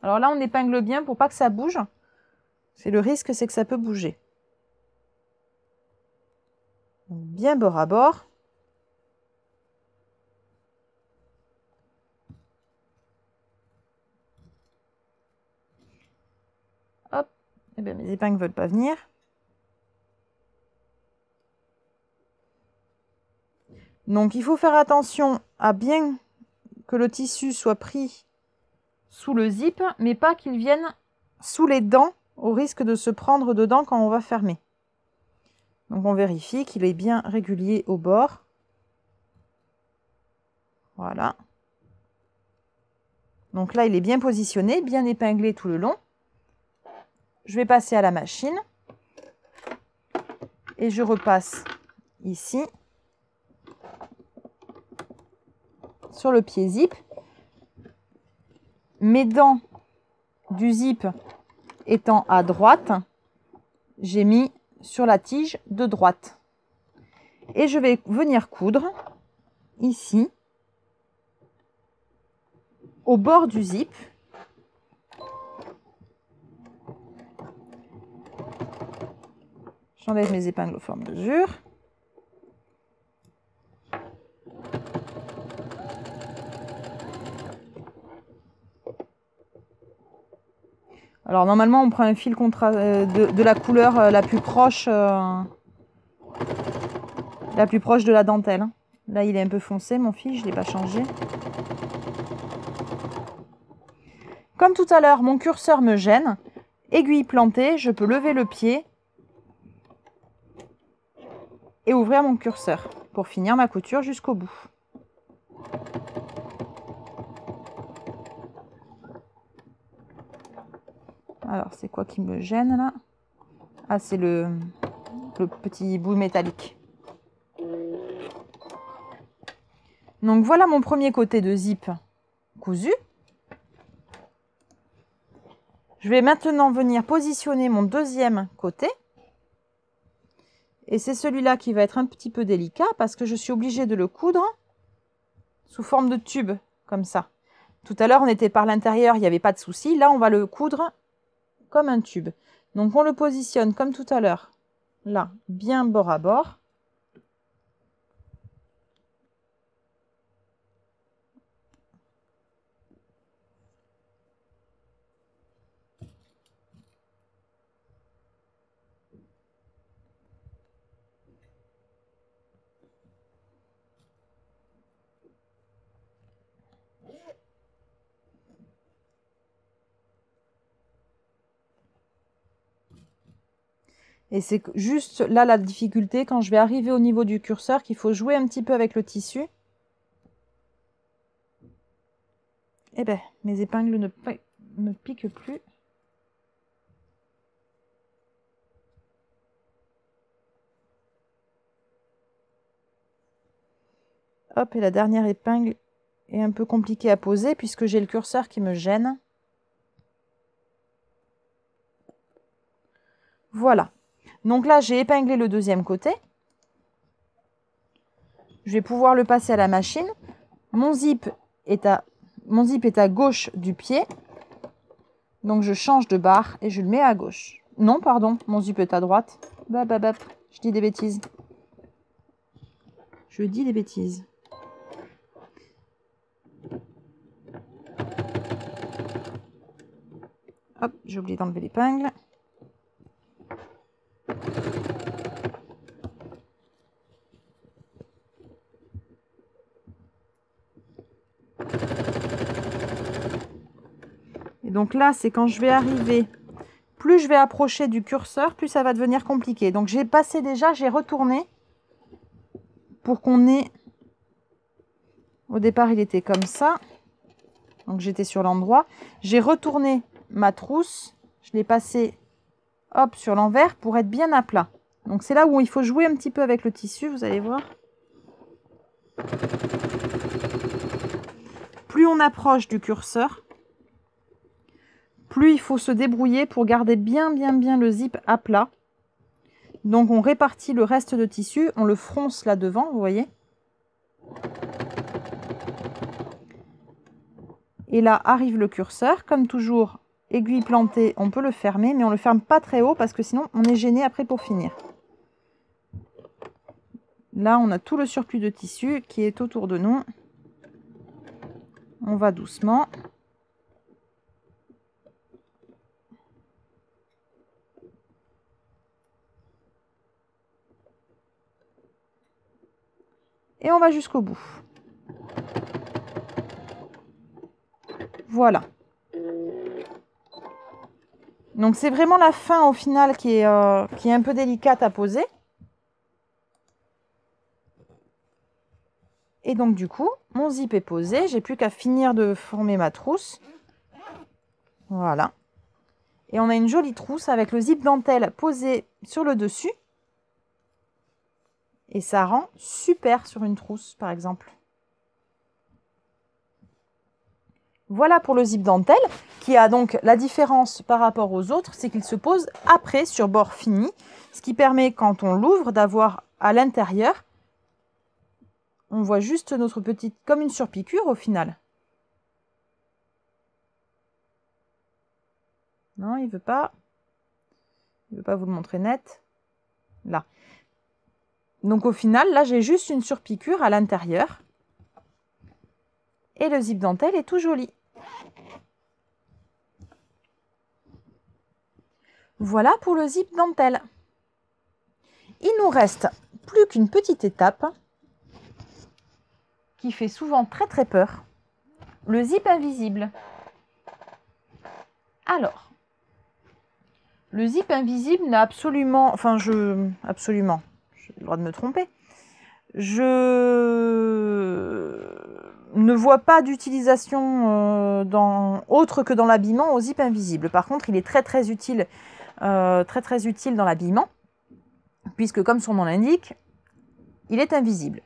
Alors là, on épingle bien pour pas que ça bouge. C'est le risque, c'est que ça peut bouger. Donc bien bord à bord. Hop. Eh bien, mes épingles ne veulent pas venir. Donc il faut faire attention à bien que le tissu soit pris sous le zip, mais pas qu'il vienne sous les dents, au risque de se prendre dedans quand on va fermer. Donc on vérifie qu'il est bien régulier au bord. Voilà. Donc là, il est bien positionné, bien épinglé tout le long. Je vais passer à la machine. Et je repasse ici, sur le pied zip. Mes dents du zip étant à droite, j'ai mis sur la tige de droite. Et je vais venir coudre ici, au bord du zip. J'enlève mes épingles au fur et à mesure. Alors normalement on prend un fil de la couleur la plus proche de la dentelle. Là il est un peu foncé mon fil, je ne l'ai pas changé. Comme tout à l'heure, mon curseur me gêne. Aiguille plantée, je peux lever le pied et ouvrir mon curseur pour finir ma couture jusqu'au bout. Alors, c'est quoi qui me gêne là? Ah, c'est le petit bout métallique. Donc voilà mon premier côté de zip cousu. Je vais maintenant venir positionner mon deuxième côté. Et c'est celui-là qui va être un petit peu délicat parce que je suis obligée de le coudre sous forme de tube, comme ça. Tout à l'heure, on était par l'intérieur, il n'y avait pas de souci. Là, on va le coudre comme un tube. Donc, on le positionne comme tout à l'heure, là, bien bord à bord. Et c'est juste là la difficulté, quand je vais arriver au niveau du curseur, qu'il faut jouer un petit peu avec le tissu. Eh bien, mes épingles ne pique plus. Hop, et la dernière épingle est un peu compliquée à poser puisque j'ai le curseur qui me gêne. Voilà. Donc là, j'ai épinglé le deuxième côté. Je vais pouvoir le passer à la machine. Mon zip est à gauche du pied. Donc je change de barre et je le mets à gauche. Non, pardon, mon zip est à droite. Je dis des bêtises. Je dis des bêtises. Hop, j'ai oublié d'enlever l'épingle. Et donc là, c'est quand je vais arriver, plus je vais approcher du curseur, plus ça va devenir compliqué. Donc j'ai passé déjà, j'ai retourné pour qu'on ait... Au départ, il était comme ça. Donc j'étais sur l'endroit. J'ai retourné ma trousse, je l'ai passée hop, sur l'envers pour être bien à plat. Donc c'est là où il faut jouer un petit peu avec le tissu, vous allez voir. Plus on approche du curseur, plus il faut se débrouiller pour garder bien le zip à plat. Donc on répartit le reste de tissu, on le fronce là devant, vous voyez. Et là arrive le curseur, comme toujours, aiguille plantée, on peut le fermer, mais on ne le ferme pas très haut parce que sinon on est gêné après pour finir. Là on a tout le surplus de tissu qui est autour de nous. On va doucement. Et on va jusqu'au bout. Voilà. Donc c'est vraiment la fin au final qui est un peu délicate à poser. Et donc du coup, mon zip est posé. J'ai plus qu'à finir de former ma trousse. Voilà. Et on a une jolie trousse avec le zip dentelle posé sur le dessus. Et ça rend super sur une trousse, par exemple. Voilà pour le zip dentelle, qui a donc la différence par rapport aux autres, c'est qu'il se pose après sur bord fini, ce qui permet, quand on l'ouvre, d'avoir à l'intérieur, on voit juste notre petite, comme une surpiqûre au final. Non, il veut pas vous le montrer net. Là. Donc au final, là, j'ai juste une surpiqûre à l'intérieur. Et le zip dentelle est tout joli. Voilà pour le zip dentelle. Il nous reste plus qu'une petite étape qui fait souvent très peur. Le zip invisible. Alors, le zip invisible n'a absolument... Enfin, absolument, j'ai le droit de me tromper. Je ne vois pas d'utilisation autre que dans l'habillement au zip invisible. Par contre, il est très utile, très utile dans l'habillement, puisque comme son nom l'indique, il est invisible.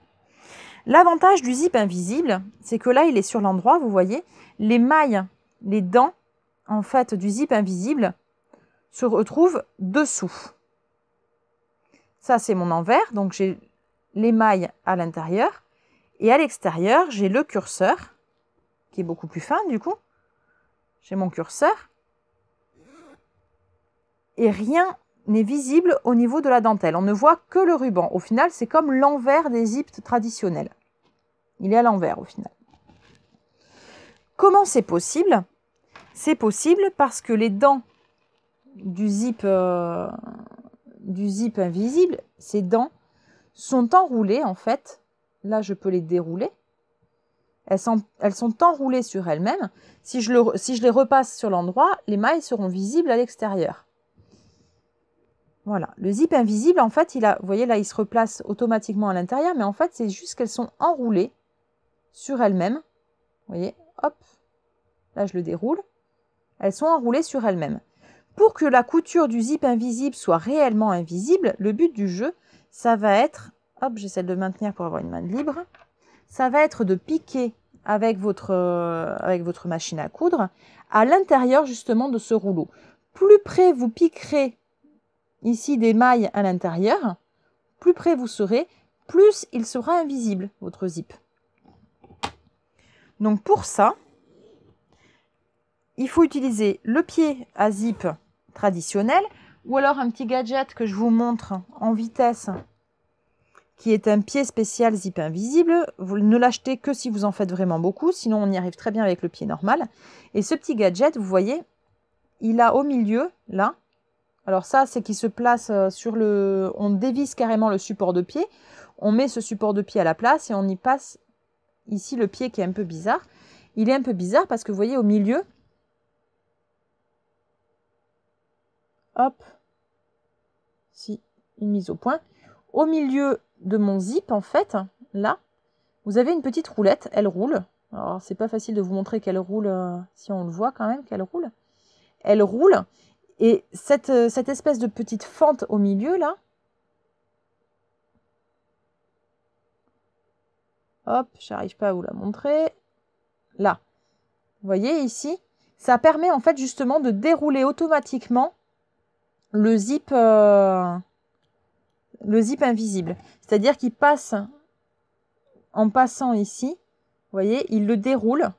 L'avantage du zip invisible, c'est que là, il est sur l'endroit, vous voyez, les mailles, les dents, en fait, du zip invisible se retrouvent dessous. Ça, c'est mon envers, donc j'ai les mailles à l'intérieur. Et à l'extérieur, j'ai le curseur, qui est beaucoup plus fin, du coup. J'ai mon curseur. Et rien n'est visible au niveau de la dentelle. On ne voit que le ruban. Au final, c'est comme l'envers des zips traditionnels. Il est à l'envers, au final. Comment c'est possible? C'est possible parce que les dents du zip invisible, ces dents sont enroulées, en fait. Là, je peux les dérouler. Elles sont enroulées sur elles-mêmes. Si je les repasse sur l'endroit, les mailles seront visibles à l'extérieur. Voilà. Le zip invisible, en fait, vous voyez, là, il se replace automatiquement à l'intérieur, mais en fait, c'est juste qu'elles sont enroulées sur elles-mêmes. Vous voyez, hop. Là, je le déroule. Elles sont enroulées sur elles-mêmes. Pour que la couture du zip invisible soit réellement invisible, le but du jeu, ça va être, hop, j'essaie de le maintenir pour avoir une main libre, ça va être de piquer avec votre machine à coudre à l'intérieur justement de ce rouleau. Plus près vous piquerez ici des mailles à l'intérieur, plus près vous serez, plus il sera invisible, votre zip. Donc pour ça, il faut utiliser le pied à zip traditionnel ou alors un petit gadget que je vous montre en vitesse qui est un pied spécial zip invisible. Vous ne l'achetez que si vous en faites vraiment beaucoup, sinon on y arrive très bien avec le pied normal. Et ce petit gadget, vous voyez, il a au milieu, là, alors ça c'est qu'il se place sur le... On dévisse carrément le support de pied, on met ce support de pied à la place et on y passe ici le pied qui est un peu bizarre. Il est un peu bizarre parce que vous voyez au milieu, hop, si, une mise au point, au milieu de mon zip, en fait, là, vous avez une petite roulette, elle roule. Alors, c'est pas facile de vous montrer qu'elle roule, si on le voit quand même, qu'elle roule. Elle roule, et cette espèce de petite fente au milieu, là, hop, j'arrive pas à vous la montrer, là, vous voyez ici, ça permet en fait justement de dérouler automatiquement le zip invisible. C'est-à-dire qu'il passe, en passant ici, vous voyez, il le déroule,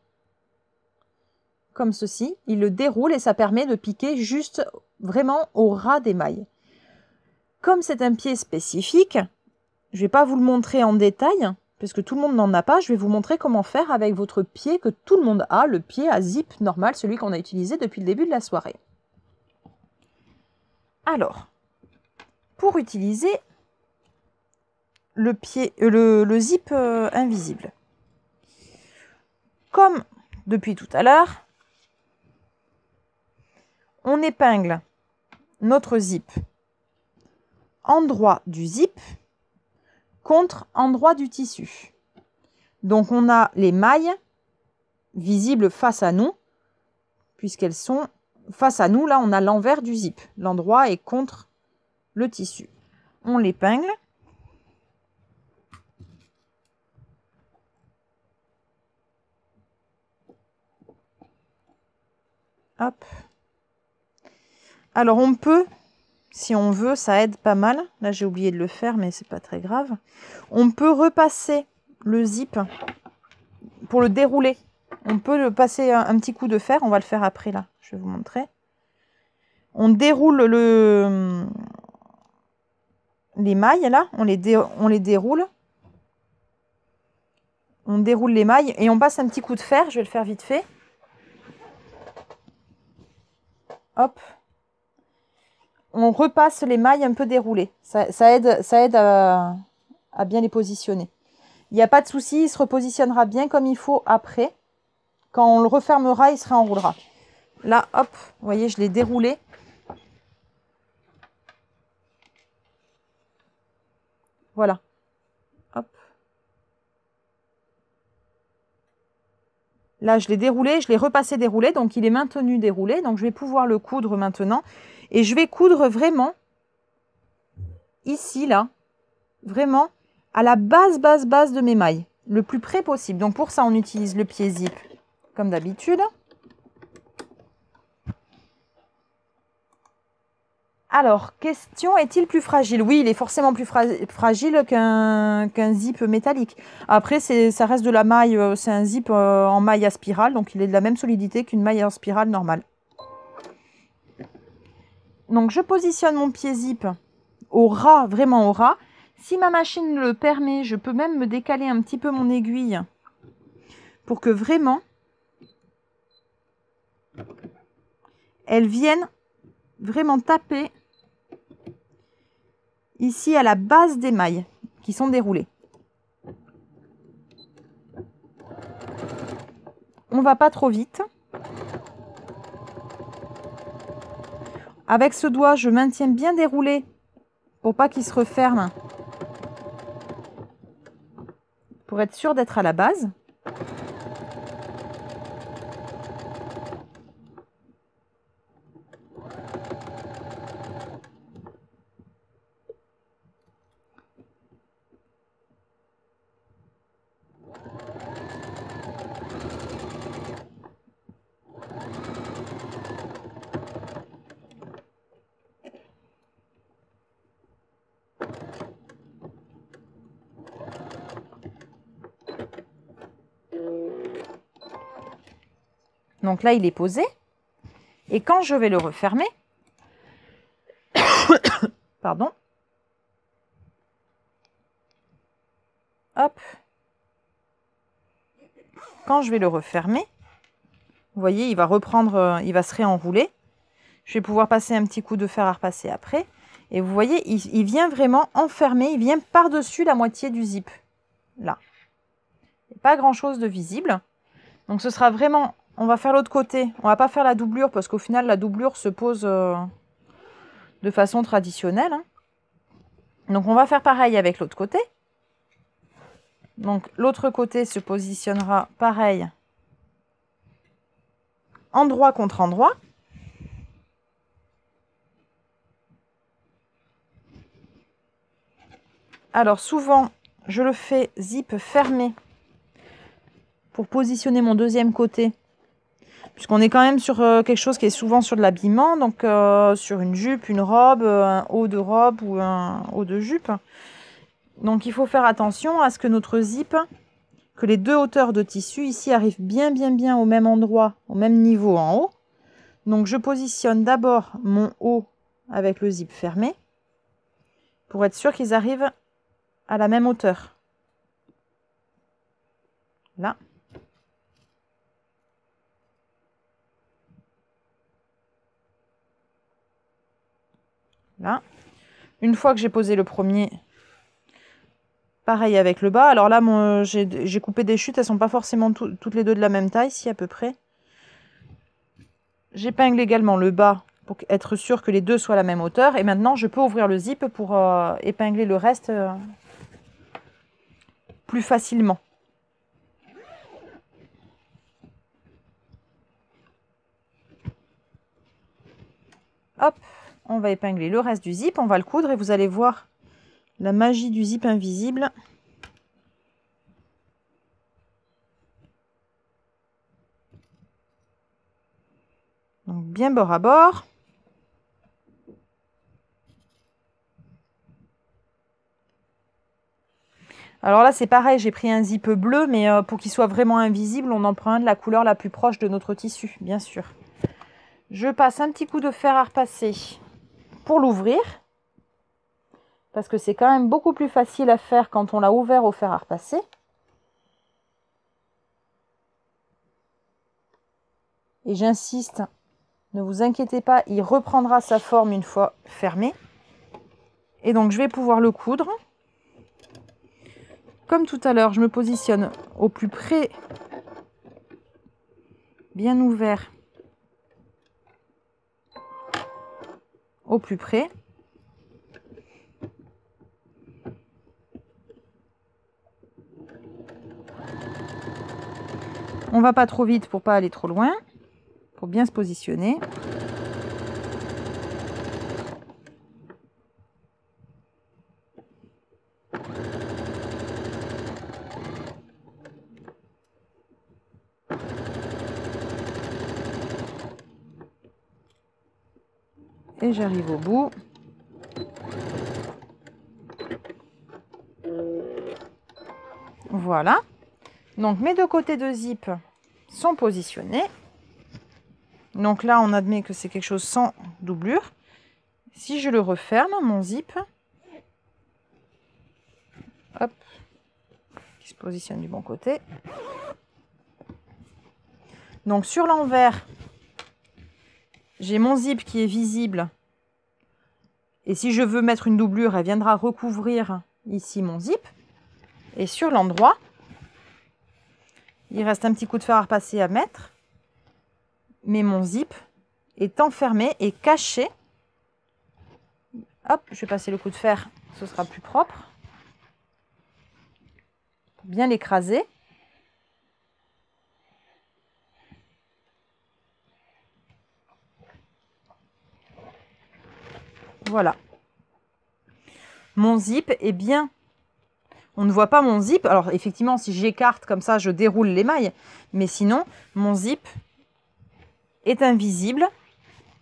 comme ceci. Il le déroule et ça permet de piquer juste vraiment au ras des mailles. Comme c'est un pied spécifique, je ne vais pas vous le montrer en détail, parce que tout le monde n'en a pas. Je vais vous montrer comment faire avec votre pied que tout le monde a, le pied à zip normal, celui qu'on a utilisé depuis le début de la soirée. Alors, pour utiliser le zip invisible, comme depuis tout à l'heure, on épingle notre zip endroit du zip contre endroit du tissu. Donc on a les mailles visibles face à nous, puisqu'elles sont face à nous. Là, on a l'envers du zip. L'endroit est contre le tissu. On l'épingle. Hop. Alors on peut, si on veut, ça aide pas mal. Là, j'ai oublié de le faire, mais c'est pas très grave. On peut repasser le zip pour le dérouler. On peut le passer un petit coup de fer. On va le faire après, là. Je vais vous montrer. On déroule les mailles, là. On les déroule. On déroule les mailles et on passe un petit coup de fer. Je vais le faire vite fait. Hop. On repasse les mailles un peu déroulées. Ça aide à bien les positionner. Il n'y a pas de souci, il se repositionnera bien comme il faut après. Quand on le refermera, il se réenroulera. Là, hop, vous voyez, je l'ai déroulé. Voilà. Hop. Là, je l'ai déroulé, je l'ai repassé déroulé, donc il est maintenu déroulé. Donc, je vais pouvoir le coudre maintenant. Et je vais coudre vraiment ici, là, vraiment à la base de mes mailles, le plus près possible. Donc, pour ça, on utilise le pied zip, comme d'habitude. Alors, question, est-il plus fragile? Oui, il est forcément plus fragile qu'un zip métallique. Après, ça reste de la maille, c'est un zip en maille à spirale, donc il est de la même solidité qu'une maille en spirale normale. Donc, je positionne mon pied zip au ras, vraiment au ras. Si ma machine le permet, je peux même me décaler un petit peu mon aiguille pour que vraiment elle vienne vraiment taper ici à la base des mailles qui sont déroulées. On va pas trop vite. Avec ce doigt, je maintiens bien déroulé pour pas qu'il se referme, pour être sûr d'être à la base. Donc là, il est posé. Et quand je vais le refermer, pardon, hop, quand je vais le refermer, vous voyez, il va reprendre, il va se réenrouler. Je vais pouvoir passer un petit coup de fer à repasser après. Et vous voyez, il vient vraiment enfermer, il vient par-dessus la moitié du zip. Là. Pas grand-chose de visible. Donc ce sera vraiment, on va faire l'autre côté. On va pas faire la doublure parce qu'au final, la doublure se pose de façon traditionnelle. Hein. Donc on va faire pareil avec l'autre côté. Donc l'autre côté se positionnera pareil, endroit contre endroit. Alors souvent, je le fais zip fermé pour positionner mon deuxième côté. Puisqu'on est quand même sur quelque chose qui est souvent sur de l'habillement, donc sur une jupe, une robe, un haut de robe ou un haut de jupe. Donc il faut faire attention à ce que notre zip, que les deux hauteurs de tissu ici arrivent bien au même endroit, au même niveau en haut. Donc je positionne d'abord mon haut avec le zip fermé pour être sûr qu'ils arrivent à la même hauteur. Là. Là. Une fois que j'ai posé le premier, pareil avec le bas. Alors là, j'ai coupé des chutes, elles sont pas forcément toutes les deux de la même taille, si à peu près. J'épingle également le bas pour être sûr que les deux soient à la même hauteur. Et maintenant, je peux ouvrir le zip pour épingler le reste plus facilement. Hop, on va épingler le reste du zip, on va le coudre et vous allez voir la magie du zip invisible. Donc bien bord à bord. Alors là, c'est pareil, j'ai pris un zip bleu, mais pour qu'il soit vraiment invisible, on en prend un de la couleur la plus proche de notre tissu, bien sûr. Je passe un petit coup de fer à repasser pour l'ouvrir, parce que c'est quand même beaucoup plus facile à faire quand on l'a ouvert au fer à repasser. Et j'insiste, ne vous inquiétez pas, il reprendra sa forme une fois fermé. Et donc je vais pouvoir le coudre. Comme tout à l'heure, je me positionne au plus près, bien ouvert, au plus près. On va pas trop vite pour pas aller trop loin, pour bien se positionner. Et j'arrive au bout. Voilà. Donc mes deux côtés de zip sont positionnés. Donc là, on admet que c'est quelque chose sans doublure. Si je le referme, mon zip, hop, qui se positionne du bon côté. Donc sur l'envers, j'ai mon zip qui est visible. Et si je veux mettre une doublure, elle viendra recouvrir ici mon zip. Et sur l'endroit, il reste un petit coup de fer à repasser à mettre. Mais mon zip est enfermé et caché. Hop, je vais passer le coup de fer, ce sera plus propre. Pour bien l'écraser. Voilà. Mon zip est bien. On ne voit pas mon zip. Alors effectivement, si j'écarte comme ça, je déroule les mailles. Mais sinon, mon zip est invisible.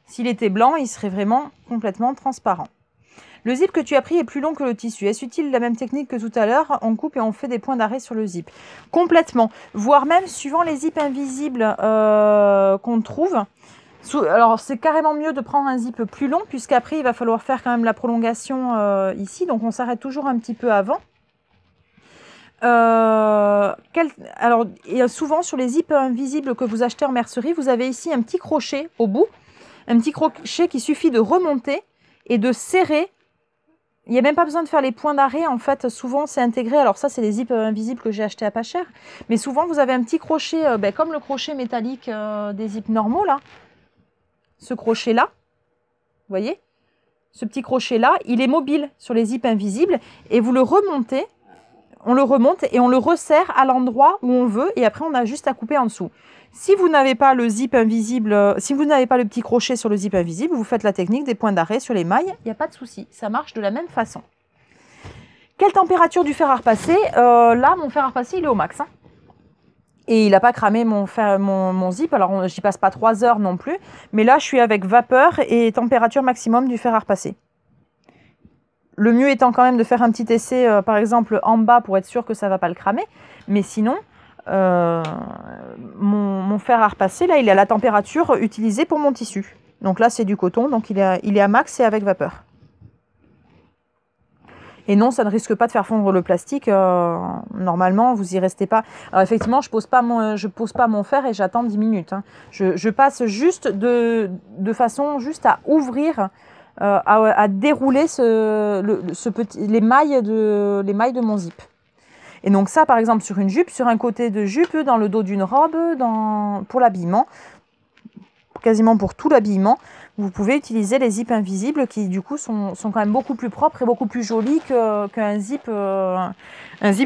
S'il était blanc, il serait vraiment complètement transparent. Le zip que tu as pris est plus long que le tissu. Est-ce utile la même technique que tout à l'heure? On coupe et on fait des points d'arrêt sur le zip. Complètement. Voire même, suivant les zips invisibles qu'on trouve. Alors, c'est carrément mieux de prendre un zip plus long, puisqu'après, il va falloir faire quand même la prolongation ici. Donc, on s'arrête toujours un petit peu avant. Alors, et souvent, sur les zips invisibles que vous achetez en mercerie, vous avez ici un petit crochet au bout. Un petit crochet qu'il suffit de remonter et de serrer. Il n'y a même pas besoin de faire les points d'arrêt. En fait, souvent, c'est intégré. Alors ça, c'est les zips invisibles que j'ai achetés à pas cher. Mais souvent, vous avez un petit crochet, comme le crochet métallique des zips normaux, là. Ce crochet-là, vous voyez? Ce petit crochet-là, il est mobile sur les zips invisibles. Et vous le remontez. On le remonte et on le resserre à l'endroit où on veut. Et après, on a juste à couper en dessous. Si vous n'avez pas le zip invisible, si vous n'avez pas le petit crochet sur le zip invisible, vous faites la technique des points d'arrêt sur les mailles. Il n'y a pas de souci. Ça marche de la même façon. Quelle température du fer à repasser? Là, mon fer à repasser, il est au max. Hein. Et il n'a pas cramé mon zip. Alors, j'y passe pas 3 heures non plus. Mais là, je suis avec vapeur et température maximum du fer à repasser. Le mieux étant quand même de faire un petit essai, par exemple, en bas pour être sûr que ça ne va pas le cramer. Mais sinon, mon fer à repasser, là, il est à la température utilisée pour mon tissu. Donc là, c'est du coton, donc il est à max et avec vapeur. Et non, ça ne risque pas de faire fondre le plastique. Normalement, vous n'y restez pas. Alors effectivement, je pose pas mon fer et j'attends 10 minutes. Hein. Je passe juste de façon juste à ouvrir, à dérouler les mailles de mon zip. Et donc ça, par exemple, sur une jupe, sur un côté de jupe, dans le dos d'une robe, pour l'habillement, quasiment pour tout l'habillement, vous pouvez utiliser les zips invisibles qui, du coup, sont quand même beaucoup plus propres et beaucoup plus jolis qu'un zip,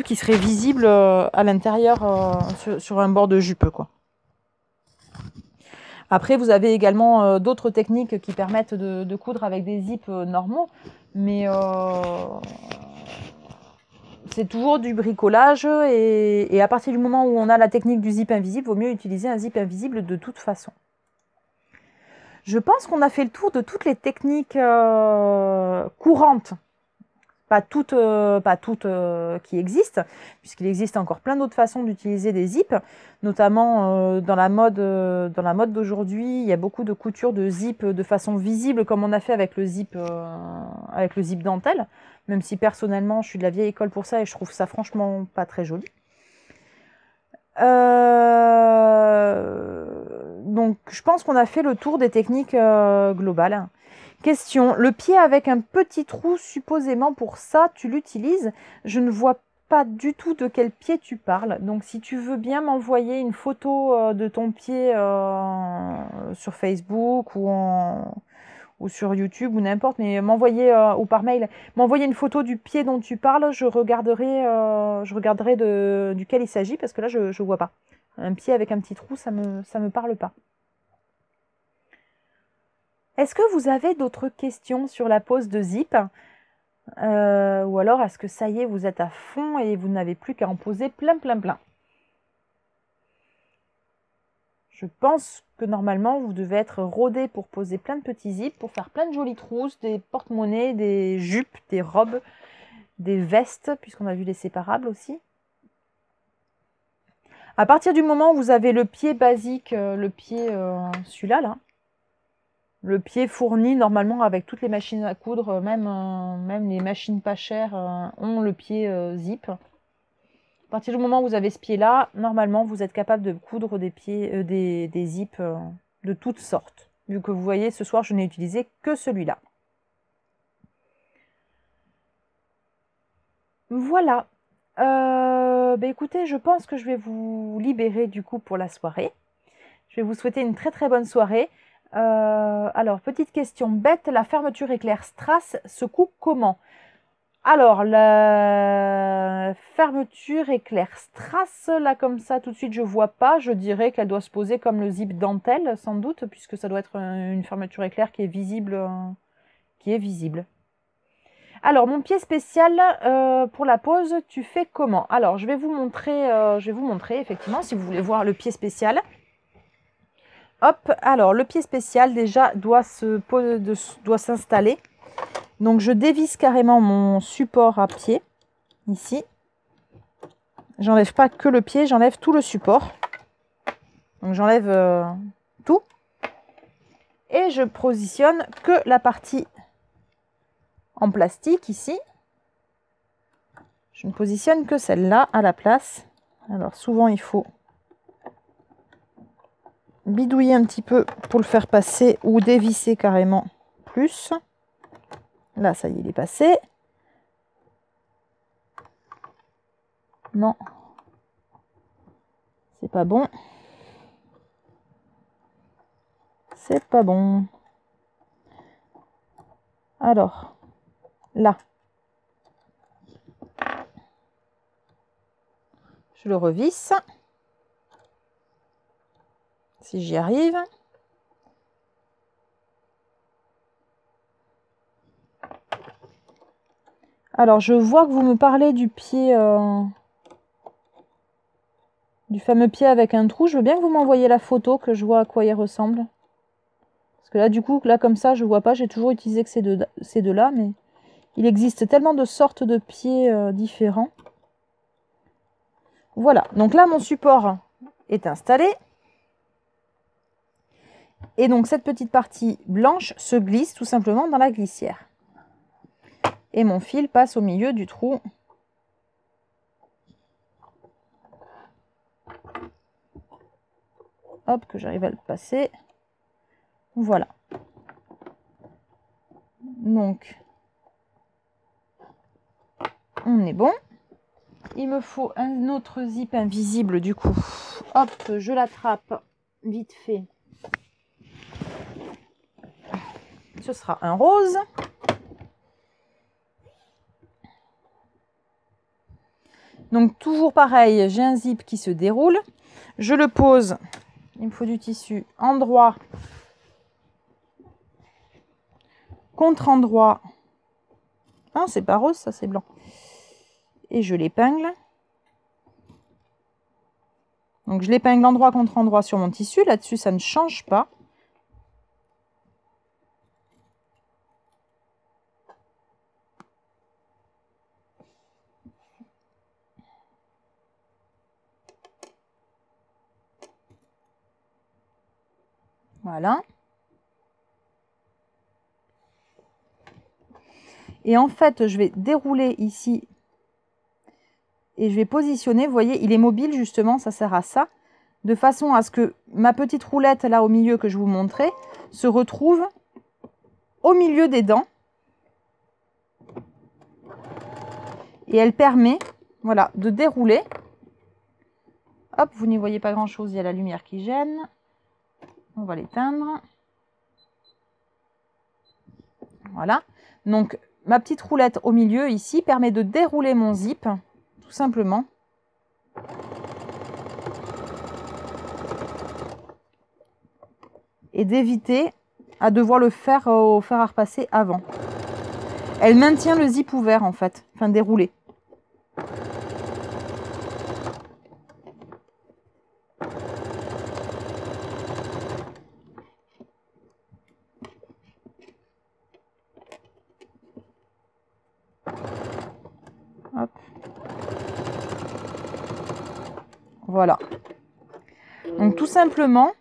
qui serait visible à l'intérieur sur un bord de jupe, quoi. Après, vous avez également d'autres techniques qui permettent de coudre avec des zips normaux, mais c'est toujours du bricolage et à partir du moment où on a la technique du zip invisible, il vaut mieux utiliser un zip invisible de toute façon. Je pense qu'on a fait le tour de toutes les techniques courantes, pas toutes qui existent, puisqu'il existe encore plein d'autres façons d'utiliser des zips, notamment dans la mode d'aujourd'hui. Il y a beaucoup de couture de zip de façon visible, comme on a fait avec le zip dentelle, même si personnellement je suis de la vieille école pour ça et je trouve ça franchement pas très joli. Donc je pense qu'on a fait le tour des techniques globales. Question, le pied avec un petit trou, supposément pour ça, tu l'utilises? Je ne vois pas du tout de quel pied tu parles. Donc si tu veux bien m'envoyer une photo de ton pied sur Facebook ou sur YouTube ou n'importe, mais m'envoyer ou par mail, m'envoyer une photo du pied dont tu parles, je regarderai duquel il s'agit, parce que là je vois pas. Un pied avec un petit trou, ça me parle pas. Est-ce que vous avez d'autres questions sur la pose de zip? Ou alors est-ce que ça y est, vous êtes à fond et vous n'avez plus qu'à en poser plein. Je pense que normalement, vous devez être rodé pour poser plein de petits zips, pour faire plein de jolies trousses, des porte-monnaies, des jupes, des robes, des vestes, puisqu'on a vu les séparables aussi. À partir du moment où vous avez le pied basique, le pied, celui-là, là, le pied fourni normalement avec toutes les machines à coudre, même les machines pas chères ont le pied zip. À partir du moment où vous avez ce pied-là, normalement vous êtes capable de coudre des pieds, des zips de toutes sortes. Vu que vous voyez, ce soir je n'ai utilisé que celui-là. Voilà. Écoutez, je pense que je vais vous libérer du coup pour la soirée. Je vais vous souhaiter une très très bonne soirée. Alors, petite question bête, la fermeture éclair strass se coupe comment? Alors, la fermeture éclair strass, là comme ça, tout de suite, je vois pas. Je dirais qu'elle doit se poser comme le zip dentelle, sans doute, puisque ça doit être une fermeture éclair qui est visible. Alors, mon pied spécial pour la pose, tu fais comment? Alors, je vais vous montrer effectivement, si vous voulez voir le pied spécial. Hop, alors le pied spécial déjà doit s'installer. Donc je dévisse carrément mon support à pied, ici. J'enlève pas que le pied, j'enlève tout le support. Donc j'enlève tout. Et je positionne que la partie en plastique ici. Je ne positionne que celle-là à la place. Alors souvent il faut bidouiller un petit peu pour le faire passer ou dévisser carrément plus. Là, ça y est, il est passé. Non. C'est pas bon. C'est pas bon. Alors, là. Je le revisse. Si j'y arrive. Alors, je vois que vous me parlez du pied, du fameux pied avec un trou. Je veux bien que vous m'envoyiez la photo, que je vois à quoi il ressemble. Parce que là, du coup, là, comme ça, je vois pas. J'ai toujours utilisé que ces deux-là, mais il existe tellement de sortes de pieds différents. Voilà. Donc là, mon support est installé. Et donc, cette petite partie blanche se glisse tout simplement dans la glissière. Et mon fil passe au milieu du trou. Hop, que j'arrive à le passer. Voilà. Donc, on est bon. Il me faut un autre zip invisible du coup. Hop, je l'attrape vite fait. Ce sera un rose. Donc toujours pareil, j'ai un zip qui se déroule. Je le pose, il me faut du tissu endroit contre endroit. Ah, c'est pas rose, ça c'est blanc. Et je l'épingle. Donc je l'épingle endroit contre endroit sur mon tissu. Là-dessus, ça ne change pas. Voilà. Et en fait, je vais dérouler ici et je vais positionner. Vous voyez, il est mobile justement, ça sert à ça. De façon à ce que ma petite roulette là au milieu que je vous montrais se retrouve au milieu des dents. Et elle permet, voilà, de dérouler. Hop, vous n'y voyez pas grand chose, il y a la lumière qui gêne. On va l'éteindre. Voilà. Donc, ma petite roulette au milieu ici permet de dérouler mon zip, tout simplement. Et d'éviter à devoir le faire au fer à repasser avant. Elle maintient le zip ouvert en fait, enfin déroulé. Hop. Voilà. Donc tout simplement,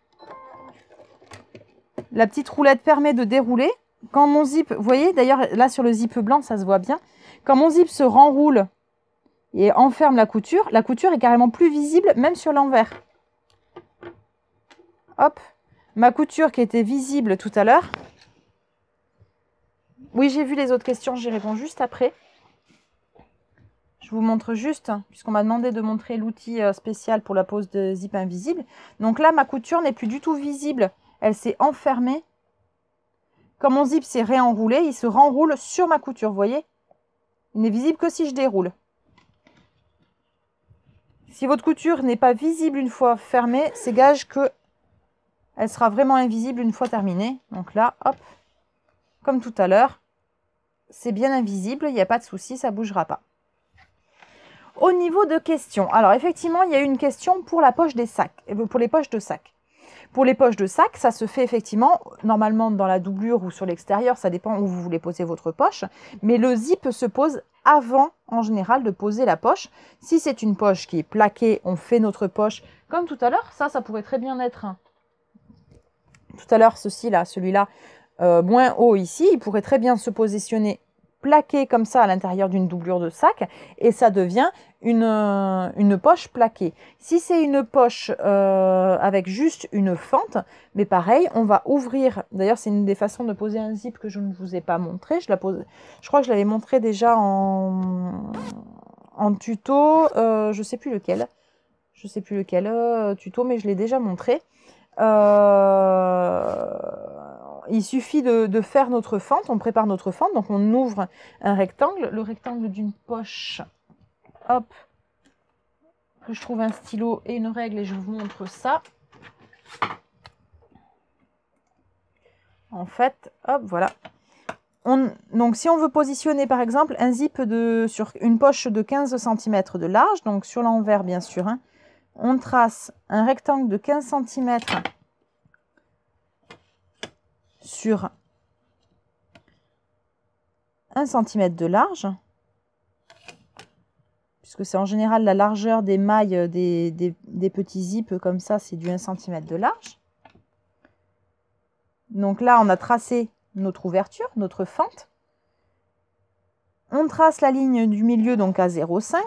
la petite roulette permet de dérouler. Quand mon zip, vous voyez d'ailleurs là sur le zip blanc, ça se voit bien. Quand mon zip se renroule et enferme la couture est carrément plus visible même sur l'envers. Hop, ma couture qui était visible tout à l'heure. Oui, j'ai vu les autres questions, j'y réponds juste après. Je vous montre juste, puisqu'on m'a demandé de montrer l'outil spécial pour la pose de zip invisible. Donc là, ma couture n'est plus du tout visible. Elle s'est enfermée. Quand mon zip s'est réenroulé, il se renroule sur ma couture, vous voyez? Il n'est visible que si je déroule. Si votre couture n'est pas visible une fois fermée, c'est gage que elle sera vraiment invisible une fois terminée. Donc là, hop, comme tout à l'heure, c'est bien invisible, il n'y a pas de souci, ça ne bougera pas. Au niveau de questions, alors effectivement, il y a eu une question pour la poche des sacs, pour les poches de sacs. Pour les poches de sac, ça se fait effectivement normalement dans la doublure ou sur l'extérieur, ça dépend où vous voulez poser votre poche, mais le zip se pose avant en général de poser la poche. Si c'est une poche qui est plaquée, on fait notre poche comme tout à l'heure. Ça pourrait très bien être tout à l'heure celui-là moins haut ici, il pourrait très bien se positionner plaqué comme ça à l'intérieur d'une doublure de sac et ça devient une poche plaquée. Si c'est une poche avec juste une fente, mais pareil, on va ouvrir. D'ailleurs, c'est une des façons de poser un zip que je ne vous ai pas montré. Je crois que je l'avais montré déjà en tuto. Je sais plus lequel. Tuto, mais je l'ai déjà montré. Il suffit de faire notre fente, on prépare notre fente, donc on ouvre un rectangle, le rectangle d'une poche, hop, que je trouve un stylo et une règle et je vous montre ça. En fait, hop, voilà. Donc si on veut positionner par exemple un zip sur une poche de 15 cm de large, donc sur l'envers bien sûr, hein, on trace un rectangle de 15 cm sur 1 cm de large, puisque c'est en général la largeur des mailles des petits zips comme ça, c'est du 1 cm de large. Donc là, on a tracé notre ouverture, notre fente. On trace la ligne du milieu donc à 0,5.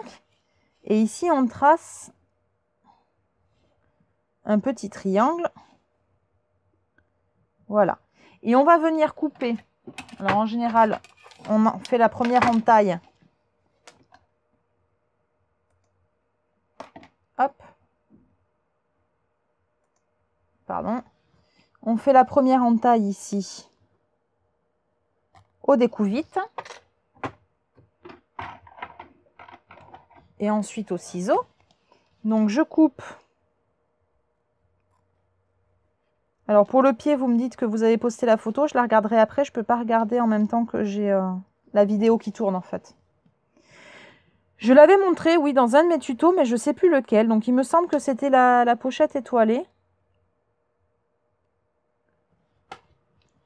Et ici, on trace un petit triangle. Voilà. Et on va venir couper. Alors en général, on fait la première entaille. Hop. Pardon. On fait la première entaille ici au découvite. Et ensuite au ciseau. Donc je coupe. Alors pour le pied, vous me dites que vous avez posté la photo, je la regarderai après. Je ne peux pas regarder en même temps que j'ai la vidéo qui tourne en fait. Je l'avais montré, oui, dans un de mes tutos, mais je ne sais plus lequel. Donc il me semble que c'était la pochette étoilée.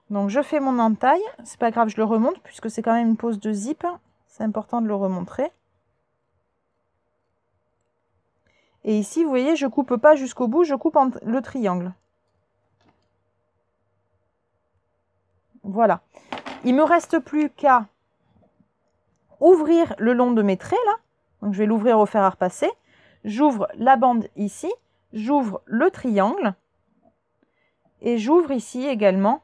Donc je fais mon entaille. C'est pas grave, je le remonte puisque c'est quand même une pose de zip. C'est important de le remontrer. Et ici, vous voyez, je coupe pas jusqu'au bout, je coupe le triangle. Voilà. Il me reste plus qu'à ouvrir le long de mes traits là. Donc je vais l'ouvrir au fer à repasser. J'ouvre la bande ici, j'ouvre le triangle et j'ouvre ici également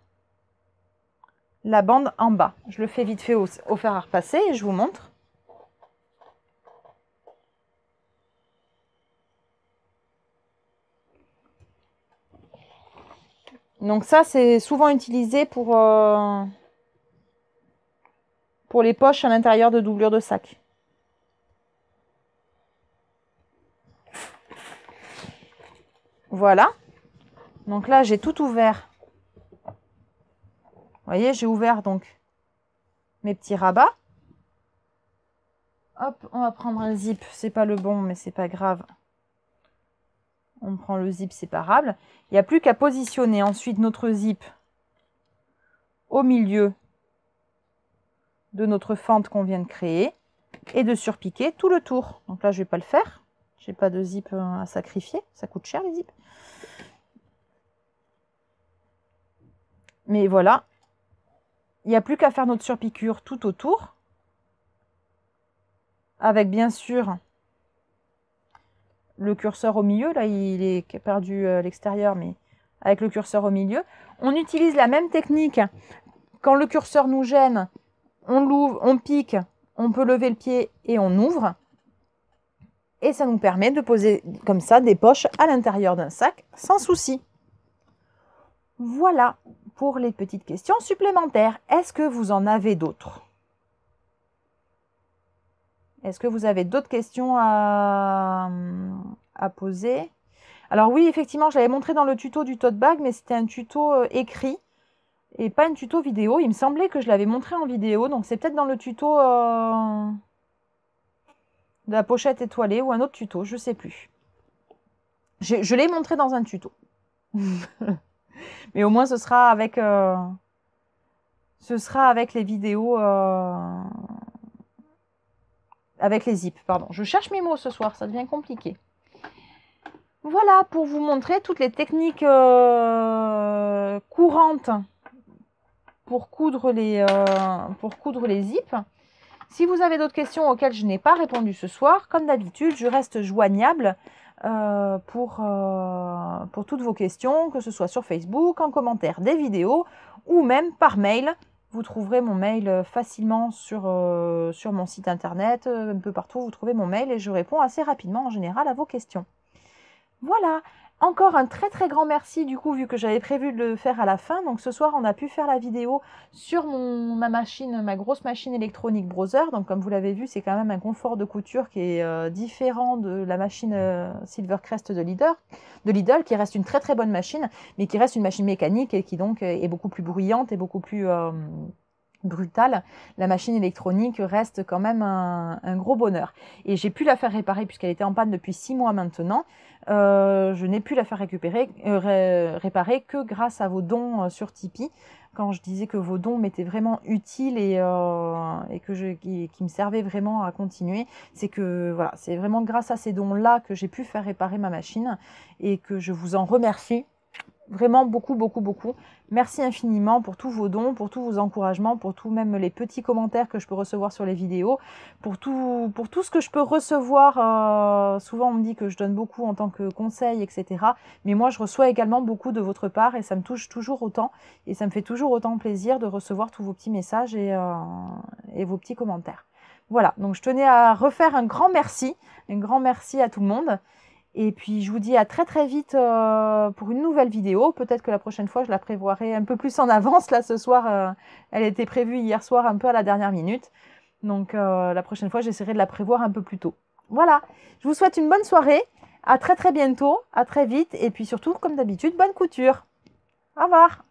la bande en bas. Je le fais vite fait au fer à repasser et je vous montre. Donc ça, c'est souvent utilisé pour les poches à l'intérieur de doublures de sac. Voilà. Donc là, j'ai tout ouvert. Vous voyez, j'ai ouvert donc mes petits rabats. Hop, on va prendre un zip. C'est pas le bon, mais c'est pas grave. On prend le zip séparable. Il n'y a plus qu'à positionner ensuite notre zip au milieu de notre fente qu'on vient de créer et de surpiquer tout le tour. Donc là, je ne vais pas le faire. Je n'ai pas de zip à sacrifier. Ça coûte cher les zips. Mais voilà. Il n'y a plus qu'à faire notre surpiqûre tout autour. Avec bien sûr le curseur au milieu. Là, il est perdu à l'extérieur, mais avec le curseur au milieu. On utilise la même technique. Quand le curseur nous gêne, on l'ouvre, on pique, on peut lever le pied et on ouvre. Et ça nous permet de poser comme ça des poches à l'intérieur d'un sac sans souci. Voilà pour les petites questions supplémentaires. Est-ce que vous en avez d'autres? Est-ce que vous avez d'autres questions à poser? Alors oui, effectivement, je l'avais montré dans le tuto du tote bag, mais c'était un tuto écrit et pas un tuto vidéo. Il me semblait que je l'avais montré en vidéo, donc c'est peut-être dans le tuto de la pochette étoilée ou un autre tuto, je ne sais plus. Je l'ai montré dans un tuto. Mais au moins, ce sera avec les vidéos, avec les zips, pardon. Je cherche mes mots ce soir, ça devient compliqué. Voilà, pour vous montrer toutes les techniques courantes pour coudre les zips. Si vous avez d'autres questions auxquelles je n'ai pas répondu ce soir, comme d'habitude, je reste joignable pour toutes vos questions, que ce soit sur Facebook, en commentaire des vidéos ou même par mail. Vous trouverez mon mail facilement sur mon site internet, un peu partout vous trouvez mon mail et je réponds assez rapidement en général à vos questions. Voilà, encore un très très grand merci du coup vu que j'avais prévu de le faire à la fin. Donc ce soir on a pu faire la vidéo sur ma grosse machine électronique Brother. Donc comme vous l'avez vu, c'est quand même un confort de couture qui est différent de la machine Silvercrest de Lidl, qui reste une très très bonne machine, mais qui reste une machine mécanique et qui donc est beaucoup plus bruyante et beaucoup plus brutale. La machine électronique reste quand même un gros bonheur. Et j'ai pu la faire réparer puisqu'elle était en panne depuis 6 mois maintenant. Je n'ai pu la faire réparer que grâce à vos dons sur Tipeee. Quand je disais que vos dons m'étaient vraiment utiles et qui me servaient vraiment à continuer, c'est que voilà, c'est vraiment grâce à ces dons-là que j'ai pu faire réparer ma machine et que je vous en remercie. Vraiment beaucoup, beaucoup, beaucoup. Merci infiniment pour tous vos dons, pour tous vos encouragements, pour tous même les petits commentaires que je peux recevoir sur les vidéos, pour tout ce que je peux recevoir. Souvent, on me dit que je donne beaucoup en tant que conseil, etc. Mais moi, je reçois également beaucoup de votre part et ça me touche toujours autant. Et ça me fait toujours autant plaisir de recevoir tous vos petits messages et vos petits commentaires. Voilà, donc je tenais à refaire un grand merci à tout le monde. Et puis, je vous dis à très très vite pour une nouvelle vidéo. Peut-être que la prochaine fois, je la prévoirai un peu plus en avance. Là, ce soir, elle était prévue hier soir un peu à la dernière minute. Donc, la prochaine fois, j'essaierai de la prévoir un peu plus tôt. Voilà, je vous souhaite une bonne soirée. À très très bientôt, à très vite. Et puis surtout, comme d'habitude, bonne couture. Au revoir.